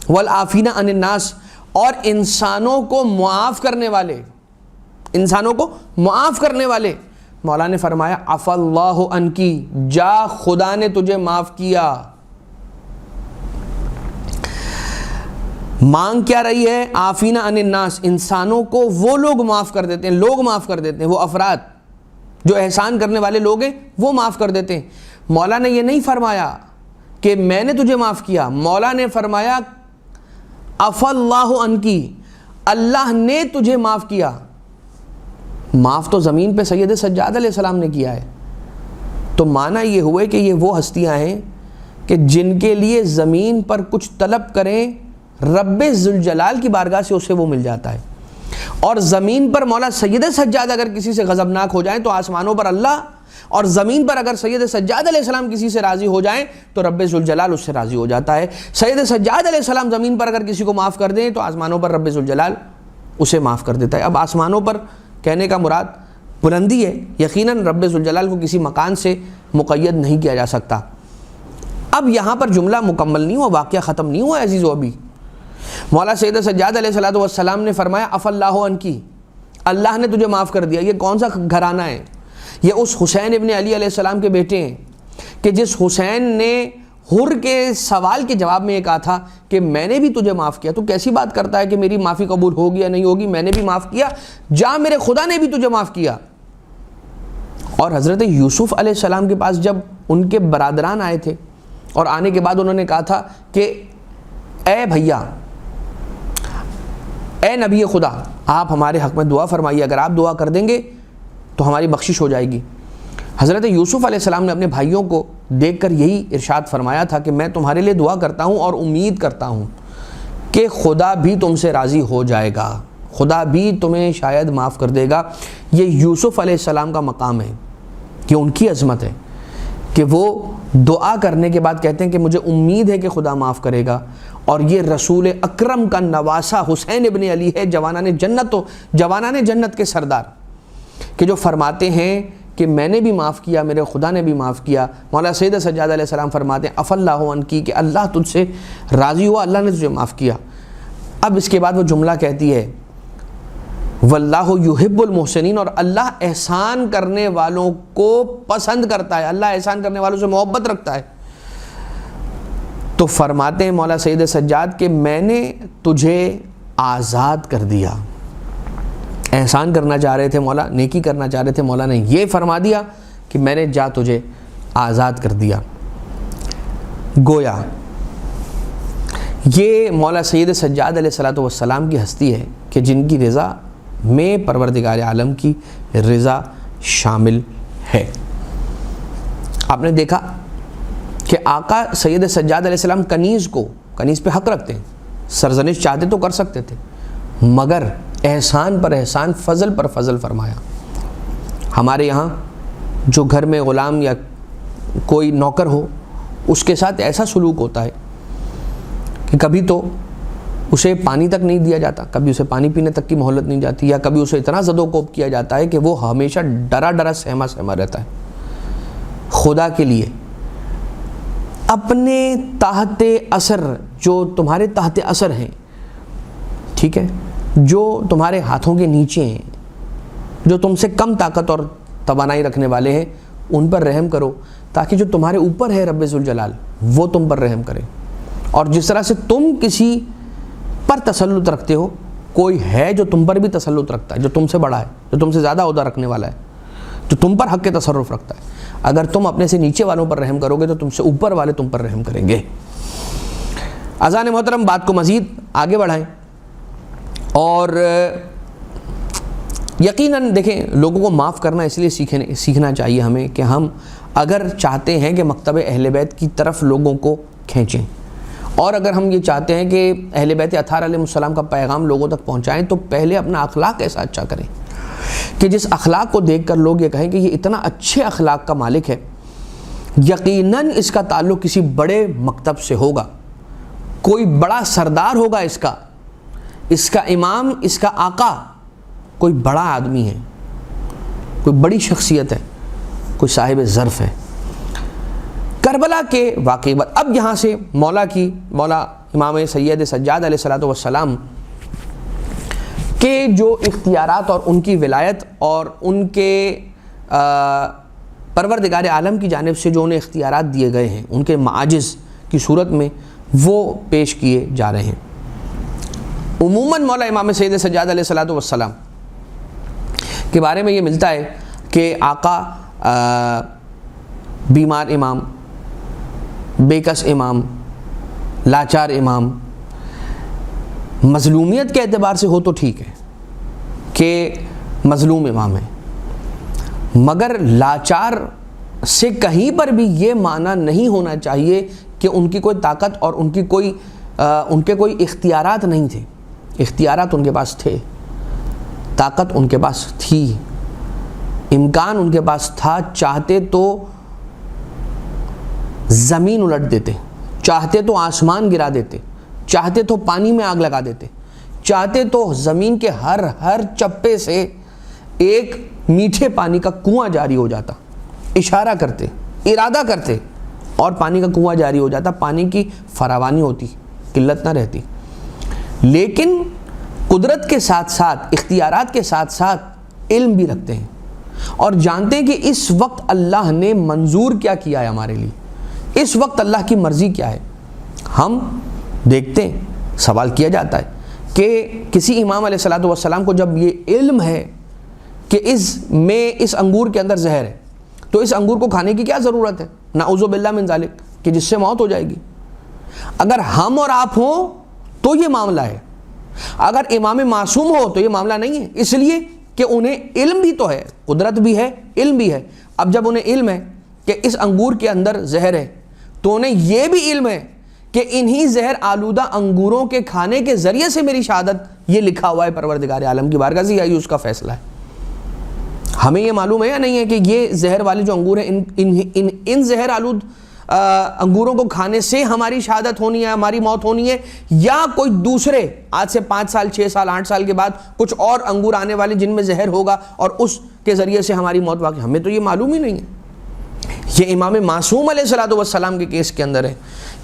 والعافین عن الناس، اور انسانوں کو معاف کرنے والے، انسانوں کو معاف کرنے والے. مولا نے فرمایا عفا اللہ عنکی، جا خدا نے تجھے معاف کیا. مانگ کیا رہی ہے؟ عافین عن الناس، انسانوں کو وہ لوگ معاف کر دیتے ہیں، لوگ معاف کر دیتے ہیں، وہ افراد جو احسان کرنے والے لوگ ہیں وہ معاف کر دیتے ہیں. مولا نے یہ نہیں فرمایا کہ میں نے تجھے معاف کیا، مولا نے فرمایا عفا اللہ عنکی، اللہ نے تجھے معاف کیا. معاف تو زمین پہ سید سجاد علیہ السلام نے کیا ہے. تو معنی یہ ہوئے کہ یہ وہ ہستیاں ہیں کہ جن کے لیے زمین پر کچھ طلب کریں رب ذوالجلال کی بارگاہ سے اسے وہ مل جاتا ہے. اور زمین پر مولا سید سجاد اگر کسی سے غضبناک ہو جائیں تو آسمانوں پر اللہ، اور زمین پر اگر سید سجاد علیہ السلام کسی سے راضی ہو جائیں تو رب ذوالجلال اس سے راضی ہو جاتا ہے. سید سجاد علیہ السلام زمین پر اگر کسی کو معاف کر دیں تو آسمانوں پر رب ذوالجلال اسے معاف کر دیتا ہے. اب آسمانوں پر کہنے کا مراد بلندی ہے، یقیناً رب ذوالجلال کو کسی مکان سے مقید نہیں کیا جا سکتا. اب یہاں پر جملہ مکمل نہیں ہوا، واقعہ ختم نہیں ہوا عزیزو. ابھی مولا سید سجاد علیہ السلام نے فرمایا عفا اللہ عنکی، اللہ نے تجھے معاف کر دیا. یہ کون سا گھرانہ ہے؟ یہ اس حسین ابن علی علیہ السلام کے بیٹے ہیں کہ جس حسین نے حر کے سوال کے جواب میں یہ کہا تھا کہ میں نے بھی تجھے معاف کیا. تو کیسی بات کرتا ہے کہ میری معافی قبول ہوگی یا نہیں ہوگی؟ میں نے بھی معاف کیا، جا میرے خدا نے بھی تجھے معاف کیا. اور حضرت یوسف علیہ السلام کے پاس جب ان کے برادران آئے تھے اور آنے کے بعد انہوں نے کہا تھا کہ اے بھیا، اے نبی خدا، آپ ہمارے حق میں دعا فرمائیے، اگر آپ دعا کر دیں گے تو ہماری بخشش ہو جائے گی. حضرت یوسف علیہ السلام نے اپنے بھائیوں کو دیکھ کر یہی ارشاد فرمایا تھا کہ میں تمہارے لیے دعا کرتا ہوں اور امید کرتا ہوں کہ خدا بھی تم سے راضی ہو جائے گا، خدا بھی تمہیں شاید معاف کر دے گا. یہ یوسف علیہ السلام کا مقام ہے، یہ ان کی عظمت ہے کہ وہ دعا کرنے کے بعد کہتے ہیں کہ مجھے امید ہے کہ خدا معاف کرے گا. اور یہ رسول اکرم کا نواسہ حسین ابن علی ہے، جوانان جنت کے سردار، کہ جو فرماتے ہیں کہ میں نے بھی معاف کیا، میرے خدا نے بھی معاف کیا. مولا سید سجاد علیہ السلام فرماتے ہیں عفا اللہ عنکی، کہ اللہ تجھ سے راضی ہوا، اللہ نے تجھے معاف کیا. اب اس کے بعد وہ جملہ کہتی ہے واللہ یحب المحسنین، اور اللہ احسان کرنے والوں کو پسند کرتا ہے، اللہ احسان کرنے والوں سے محبت رکھتا ہے. تو فرماتے ہیں مولا سید سجاد کہ میں نے تجھے آزاد کر دیا. احسان کرنا چاہ رہے تھے مولا، نیکی کرنا چاہ رہے تھے، مولا نے یہ فرما دیا کہ میں نے جا تجھے آزاد کر دیا. گویا یہ مولا سید سجاد علیہ السلام کی ہستی ہے کہ جن کی رضا میں پروردگار عالم کی رضا شامل ہے. آپ نے دیکھا کہ آقا سید سجاد علیہ السلام کنیز پہ حق رکھتے ہیں، سرزنش چاہتے تو کر سکتے تھے، مگر احسان پر احسان، فضل پر فضل فرمایا. ہمارے یہاں جو گھر میں غلام یا کوئی نوکر ہو، اس کے ساتھ ایسا سلوک ہوتا ہے کہ کبھی تو اسے پانی تک نہیں دیا جاتا، کبھی اسے پانی پینے تک کی مہلت نہیں جاتی، یا کبھی اسے اتنا زد و کوب کیا جاتا ہے کہ وہ ہمیشہ ڈرا سہما رہتا ہے. خدا کے لیے اپنے تحت اثر، جو تمہارے تحت اثر ہیں، ٹھیک ہے، جو تمہارے ہاتھوں کے نیچے ہیں، جو تم سے کم طاقت اور توانائی رکھنے والے ہیں، ان پر رحم کرو، تاکہ جو تمہارے اوپر ہے رب ذوالجلال وہ تم پر رحم کرے. اور جس طرح سے تم کسی پر تسلط رکھتے ہو، کوئی ہے جو تم پر بھی تسلط رکھتا ہے، جو تم سے بڑا ہے، جو تم سے زیادہ عہدہ رکھنے والا ہے، جو تم پر حق کے تصرف رکھتا ہے. اگر تم اپنے سے نیچے والوں پر رحم کرو گے تو تم سے اوپر والے تم پر رحم کریں گے. اذان محترم، بات کو مزید آگے بڑھائیں اور یقیناً دیکھیں، لوگوں کو معاف کرنا اس لیے سیکھنا چاہیے ہمیں کہ ہم اگر چاہتے ہیں کہ مکتب اہل بیت کی طرف لوگوں کو کھینچیں، اور اگر ہم یہ چاہتے ہیں کہ اہل بیت اطہار علیہ السلام کا پیغام لوگوں تک پہنچائیں، تو پہلے اپنا اخلاق ایسا اچھا کریں کہ جس اخلاق کو دیکھ کر لوگ یہ کہیں کہ یہ اتنا اچھے اخلاق کا مالک ہے، یقیناً اس کا تعلق کسی بڑے مکتب سے ہوگا، کوئی بڑا سردار ہوگا، اس کا امام، اس کا آقا کوئی بڑا آدمی ہے، کوئی بڑی شخصیت ہے، کوئی صاحب ظرف ہے. کربلا کے واقعے بعد اب یہاں سے مولا امام سید سجاد علیہ السلام کہ جو اختیارات اور ان کی ولایت اور ان کے پروردگار عالم کی جانب سے جو انہیں اختیارات دیے گئے ہیں ان کے معاجز کی صورت میں وہ پیش کیے جا رہے ہیں۔ عموماً مولا امام سید سجاد علیہ الصلوۃ والسلام کے بارے میں یہ ملتا ہے کہ آقا بیمار امام، بےکس امام، لاچار امام، مظلومیت کے اعتبار سے ہو تو ٹھیک ہے کہ مظلوم امام ہے، مگر لاچار سے کہیں پر بھی یہ معنی نہیں ہونا چاہیے کہ ان کی کوئی طاقت اور ان کے کوئی اختیارات نہیں تھے۔ اختیارات ان کے پاس تھے، طاقت ان کے پاس تھی، امکان ان کے پاس تھا، چاہتے تو زمین الٹ دیتے، چاہتے تو آسمان گرا دیتے، چاہتے تو پانی میں آگ لگا دیتے، چاہتے تو زمین کے ہر چپے سے ایک میٹھے پانی کا کنواں جاری ہو جاتا، اشارہ کرتے، ارادہ کرتے اور پانی کا کنواں جاری ہو جاتا، پانی کی فراوانی ہوتی، قلت نہ رہتی۔ لیکن قدرت کے ساتھ ساتھ، اختیارات کے ساتھ ساتھ علم بھی رکھتے ہیں اور جانتے ہیں کہ اس وقت اللہ نے منظور کیا کیا ہے ہمارے لیے، اس وقت اللہ کی مرضی کیا ہے۔ ہم دیکھتے ہیں، سوال کیا جاتا ہے کہ کسی امام علیہ الصلوۃ والسلام کو جب یہ علم ہے کہ اس انگور کے اندر زہر ہے تو اس انگور کو کھانے کی کیا ضرورت ہے، نعوذ باللہ من ذالک، کہ جس سے موت ہو جائے گی۔ اگر ہم اور آپ ہوں تو یہ معاملہ ہے، اگر امام معصوم ہو تو یہ معاملہ نہیں ہے، اس لیے کہ انہیں علم بھی تو ہے، قدرت بھی ہے، علم بھی ہے۔ اب جب انہیں علم ہے کہ اس انگور کے اندر زہر ہے تو انہیں یہ بھی علم ہے کہ انہی زہر آلودہ انگوروں کے کھانے کے ذریعے سے میری شہادت، یہ لکھا ہوا ہے پروردگار عالم کی بارگاہ سے، یہی اس کا فیصلہ ہے۔ ہمیں یہ معلوم ہے یا نہیں ہے کہ یہ زہر والے جو انگور ہیں، ان زہر آلود انگوروں کو کھانے سے ہماری شہادت ہونی ہے، ہماری موت ہونی ہے، یا کوئی دوسرے آج سے 5 سال 6 سال 8 سال کے بعد کچھ اور انگور آنے والے جن میں زہر ہوگا اور اس کے ذریعے سے ہماری موت واقع، ہمیں تو یہ معلوم ہی نہیں ہے۔ یہ امام معصوم علیہ الصلوۃ والسلام کے کیس کے اندر ہے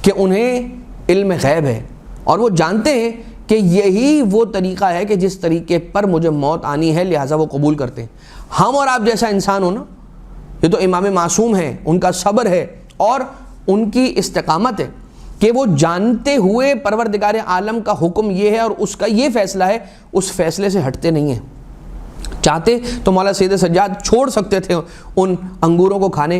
کہ انہیں علم غیب ہے اور وہ جانتے ہیں کہ یہی وہ طریقہ ہے کہ جس طریقے پر مجھے موت آنی ہے، لہٰذا وہ قبول کرتے ہیں۔ ہم اور آپ جیسا انسان ہو نا، یہ تو امام معصوم ہیں، ان کا صبر ہے اور ان کی استقامت ہے کہ وہ جانتے ہوئے پروردگار عالم کا حکم یہ ہے اور اس کا یہ فیصلہ ہے، اس فیصلے سے ہٹتے نہیں ہیں۔ چاہتے تو مولا سید سجاد چھوڑ سکتے تھے ان انگوروں کو کھانے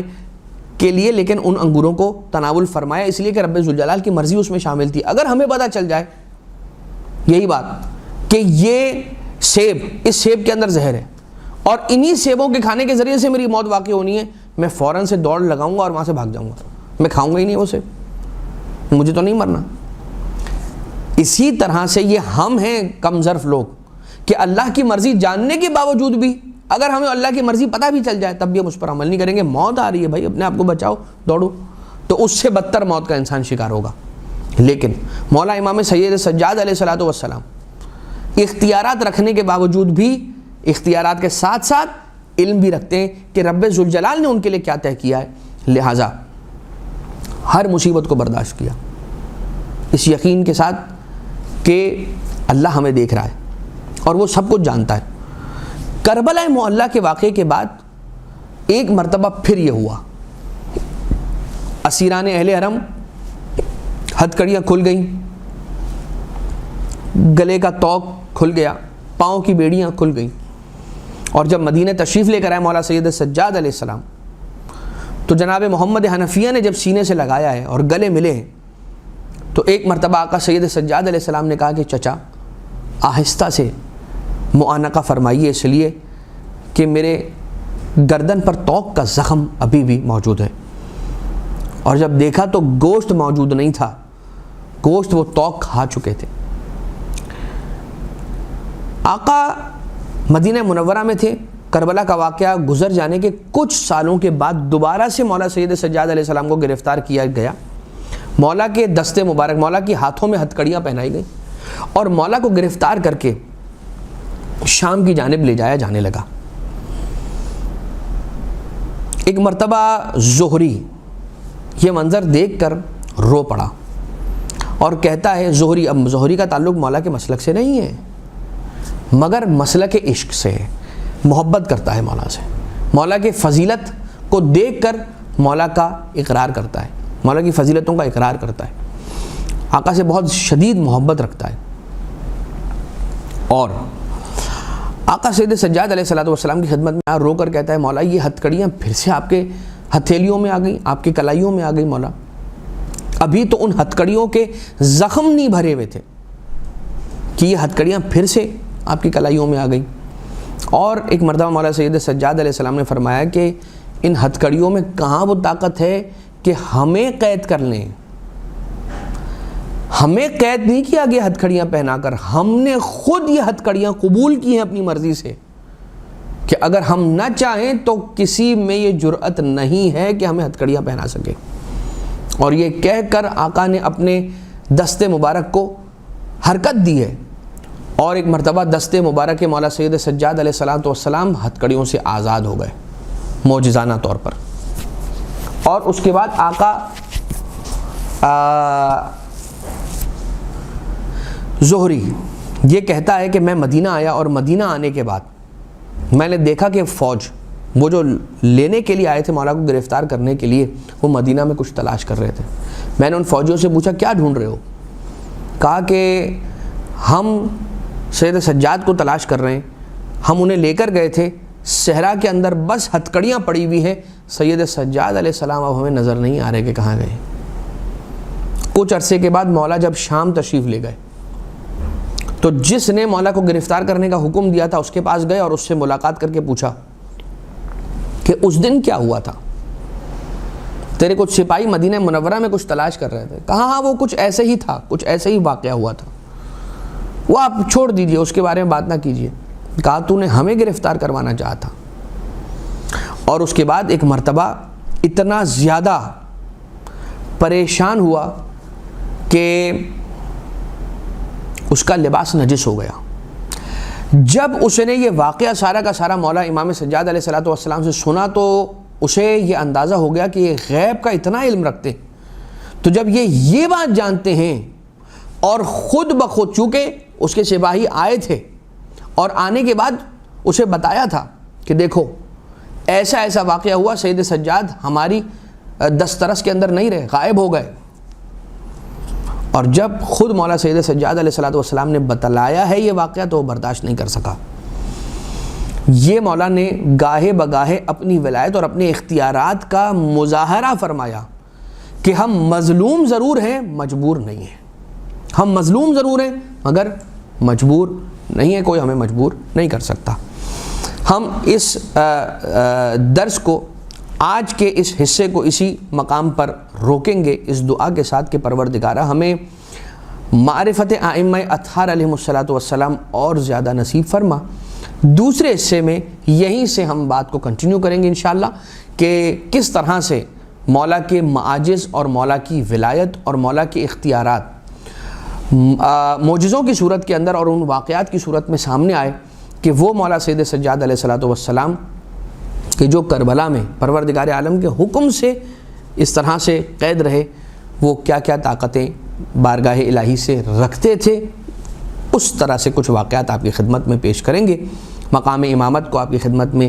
کے لیے، لیکن ان انگوروں کو تناول فرمایا اس لیے کہ رب ذوالجلال کی مرضی اس میں شامل تھی۔ اگر ہمیں پتہ چل جائے یہی بات کہ یہ سیب، اس سیب کے اندر زہر ہے اور انہی سیبوں کے کھانے کے ذریعے سے میری موت واقع ہونی ہے، میں فوراً سے دوڑ لگاؤں گا اور وہاں سے بھاگ جاؤں گا، میں کھاؤں گا ہی نہیں وہ سیب، مجھے تو نہیں مرنا۔ اسی طرح سے یہ ہم ہیں کم ظرف لوگ کہ اللہ کی مرضی جاننے کے باوجود بھی اگر ہمیں اللہ کی مرضی پتہ بھی چل جائے تب بھی ہم اس پر عمل نہیں کریں گے۔ موت آ رہی ہے بھائی، اپنے آپ کو بچاؤ، دوڑو، تو اس سے بدتر موت کا انسان شکار ہوگا۔ لیکن مولا امام سید سجاد علیہ الصلوۃ والسلام اختیارات رکھنے کے باوجود بھی، اختیارات کے ساتھ ساتھ علم بھی رکھتے ہیں کہ رب ذوالجلال نے ان کے لیے کیا طے کیا ہے، لہٰذا ہر مصیبت کو برداشت کیا اس یقین کے ساتھ کہ اللہ ہمیں دیکھ رہا ہے اور وہ سب کچھ جانتا ہے۔ کربلا معلیٰ کے واقعے کے بعد ایک مرتبہ پھر یہ ہوا، اسیران اہل حرم ہتھکڑیاں کھل گئیں، گلے کا توق کھل گیا، پاؤں کی بیڑیاں کھل گئیں، اور جب مدینہ تشریف لے کر آئے مولا سید سجاد علیہ السلام تو جناب محمد حنفیہ نے جب سینے سے لگایا ہے اور گلے ملے ہیں تو ایک مرتبہ آقا سید سجاد علیہ السلام نے کہا کہ چچا آہستہ سے معانقہ فرمائیے، اس لیے کہ میرے گردن پر توق کا زخم ابھی بھی موجود ہے۔ اور جب دیکھا تو گوشت موجود نہیں تھا، گوشت وہ توق کھا چکے تھے۔ آقا مدینہ منورہ میں تھے، کربلا کا واقعہ گزر جانے کے کچھ سالوں کے بعد دوبارہ سے مولا سید سجاد علیہ السلام کو گرفتار کیا گیا، مولا کے دستے مبارک، مولا کی ہاتھوں میں ہتھکڑیاں پہنائی گئیں اور مولا کو گرفتار کر کے شام کی جانب لے جایا جانے لگا۔ ایک مرتبہ زہری یہ منظر دیکھ کر رو پڑا اور کہتا ہے زہری، اب زہری کا تعلق مولا کے مسلک سے نہیں ہے، مگر مسلک عشق سے ہے، محبت کرتا ہے مولا سے، مولا کے فضیلت کو دیکھ کر مولا کا اقرار کرتا ہے، مولا کی فضیلتوں کا اقرار کرتا ہے، آقا سے بہت شدید محبت رکھتا ہے۔ اور آقا سید سجاد علیہ السلام کی خدمت میں رو کر کہتا ہے مولا یہ ہتھکڑیاں پھر سے آپ کے ہتھیلیوں میں آ گئیں، آپ کی کلائیوں میں آ گئی مولا، ابھی تو ان ہتھکڑیوں کے زخم نہیں بھرے ہوئے تھے کہ یہ ہتھکڑیاں پھر سے آپ کی کلائیوں میں آ گئیں۔ اور ایک مرتبہ مولا سید سجاد علیہ السلام نے فرمایا کہ ان ہتھکڑیوں میں کہاں وہ طاقت ہے کہ ہمیں قید کر لیں، ہمیں قید نہیں کیا گیا ہتھکڑیاں پہنا کر، ہم نے خود یہ ہتھکڑیاں قبول کی ہیں اپنی مرضی سے کہ اگر ہم نہ چاہیں تو کسی میں یہ جرأت نہیں ہے کہ ہمیں ہتھکڑیاں پہنا سکے۔ اور یہ کہہ کر آقا نے اپنے دست مبارک کو حرکت دی ہے، اور ایک مرتبہ دست مبارک مولا سید سجاد علیہ السلام ہتھکڑیوں سے آزاد ہو گئے معجزانہ طور پر۔ اور اس کے بعد آقا زہری یہ کہتا ہے کہ میں مدینہ آیا، اور مدینہ آنے کے بعد میں نے دیکھا کہ فوج وہ جو لینے کے لیے آئے تھے مولا کو گرفتار کرنے کے لیے، وہ مدینہ میں کچھ تلاش کر رہے تھے۔ میں نے ان فوجیوں سے پوچھا کیا ڈھونڈ رہے ہو؟ کہا کہ ہم سید سجاد کو تلاش کر رہے ہیں، ہم انہیں لے کر گئے تھے صحرا کے اندر، بس ہتھکڑیاں پڑی ہوئی ہیں، سید سجاد علیہ السلام اب ہمیں نظر نہیں آ رہے کہ کہاں گئے۔ کچھ عرصے کے بعد مولا جب شام تشریف لے گئے تو جس نے مولا کو گرفتار کرنے کا حکم دیا تھا اس کے پاس گئے اور اس سے ملاقات کر کے پوچھا کہ اس دن کیا ہوا تھا، تیرے کچھ سپاہی مدینہ منورہ میں کچھ تلاش کر رہے تھے؟ کہا ہاں وہ کچھ ایسے ہی تھا، کچھ ایسے ہی واقعہ ہوا تھا، وہ آپ چھوڑ دیجئے، اس کے بارے میں بات نہ کیجئے۔ کہا تو نے ہمیں گرفتار کروانا چاہا تھا۔ اور اس کے بعد ایک مرتبہ اتنا زیادہ پریشان ہوا کہ اس کا لباس نجس ہو گیا۔ جب اس نے یہ واقعہ سارا کا سارا مولا امام سجاد علیہ السلام سے سنا تو اسے یہ اندازہ ہو گیا کہ یہ غیب کا اتنا علم رکھتے، تو جب یہ بات جانتے ہیں اور خود بخود، چونکہ اس کے سپاہی آئے تھے اور آنے کے بعد اسے بتایا تھا کہ دیکھو ایسا ایسا واقعہ ہوا، سید سجاد ہماری دسترس کے اندر نہیں رہے، غائب ہو گئے۔ اور جب خود مولا سید سجاد علیہ السلام نے بتلایا ہے یہ واقعہ تو وہ برداشت نہیں کر سکا۔ یہ مولا نے گاہے بگاہے اپنی ولایت اور اپنے اختیارات کا مظاہرہ فرمایا کہ ہم مظلوم ضرور ہیں مجبور نہیں ہیں، ہم مظلوم ضرور ہیں مگر مجبور نہیں ہے، کوئی ہمیں مجبور نہیں کر سکتا۔ ہم اس درس کو، آج کے اس حصے کو اسی مقام پر روکیں گے اس دعا کے ساتھ کہ پروردگارہ ہمیں معرفت ائمہ اطہار علیہم السلام اور زیادہ نصیب فرما۔ دوسرے حصے میں یہیں سے ہم بات کو کنٹینیو کریں گے انشاءاللہ کہ کس طرح سے مولا کے معاجز اور مولا کی ولایت اور مولا کے اختیارات معجزوں کی صورت کے اندر اور ان واقعات کی صورت میں سامنے آئے کہ وہ مولا سید سجاد علیہ السلام کہ جو کربلا میں پروردگار عالم کے حکم سے اس طرح سے قید رہے، وہ کیا کیا طاقتیں بارگاہ الہی سے رکھتے تھے، اس طرح سے کچھ واقعات آپ کی خدمت میں پیش کریں گے۔ مقام امامت کو آپ کی خدمت میں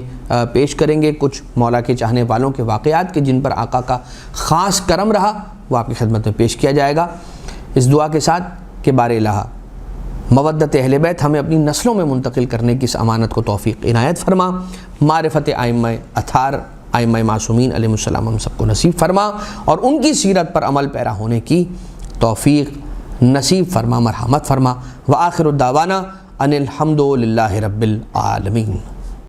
پیش کریں گے، کچھ مولا کے چاہنے والوں کے واقعات کے جن پر آقا کا خاص کرم رہا وہ آپ کی خدمت میں پیش کیا جائے گا، اس دعا کے ساتھ کہ بار الہ مودت اہل بیت ہمیں اپنی نسلوں میں منتقل کرنے کی اس امانت کو توفیق عنایت فرما، معرفت ائمہ اطہار ائمہ معصومین علیہم السلام ہم سب کو نصیب فرما، اور ان کی سیرت پر عمل پیرا ہونے کی توفیق نصیب فرما، مرحمت فرما۔ وآخر الدعوانا ان الحمد للہ رب العالمین۔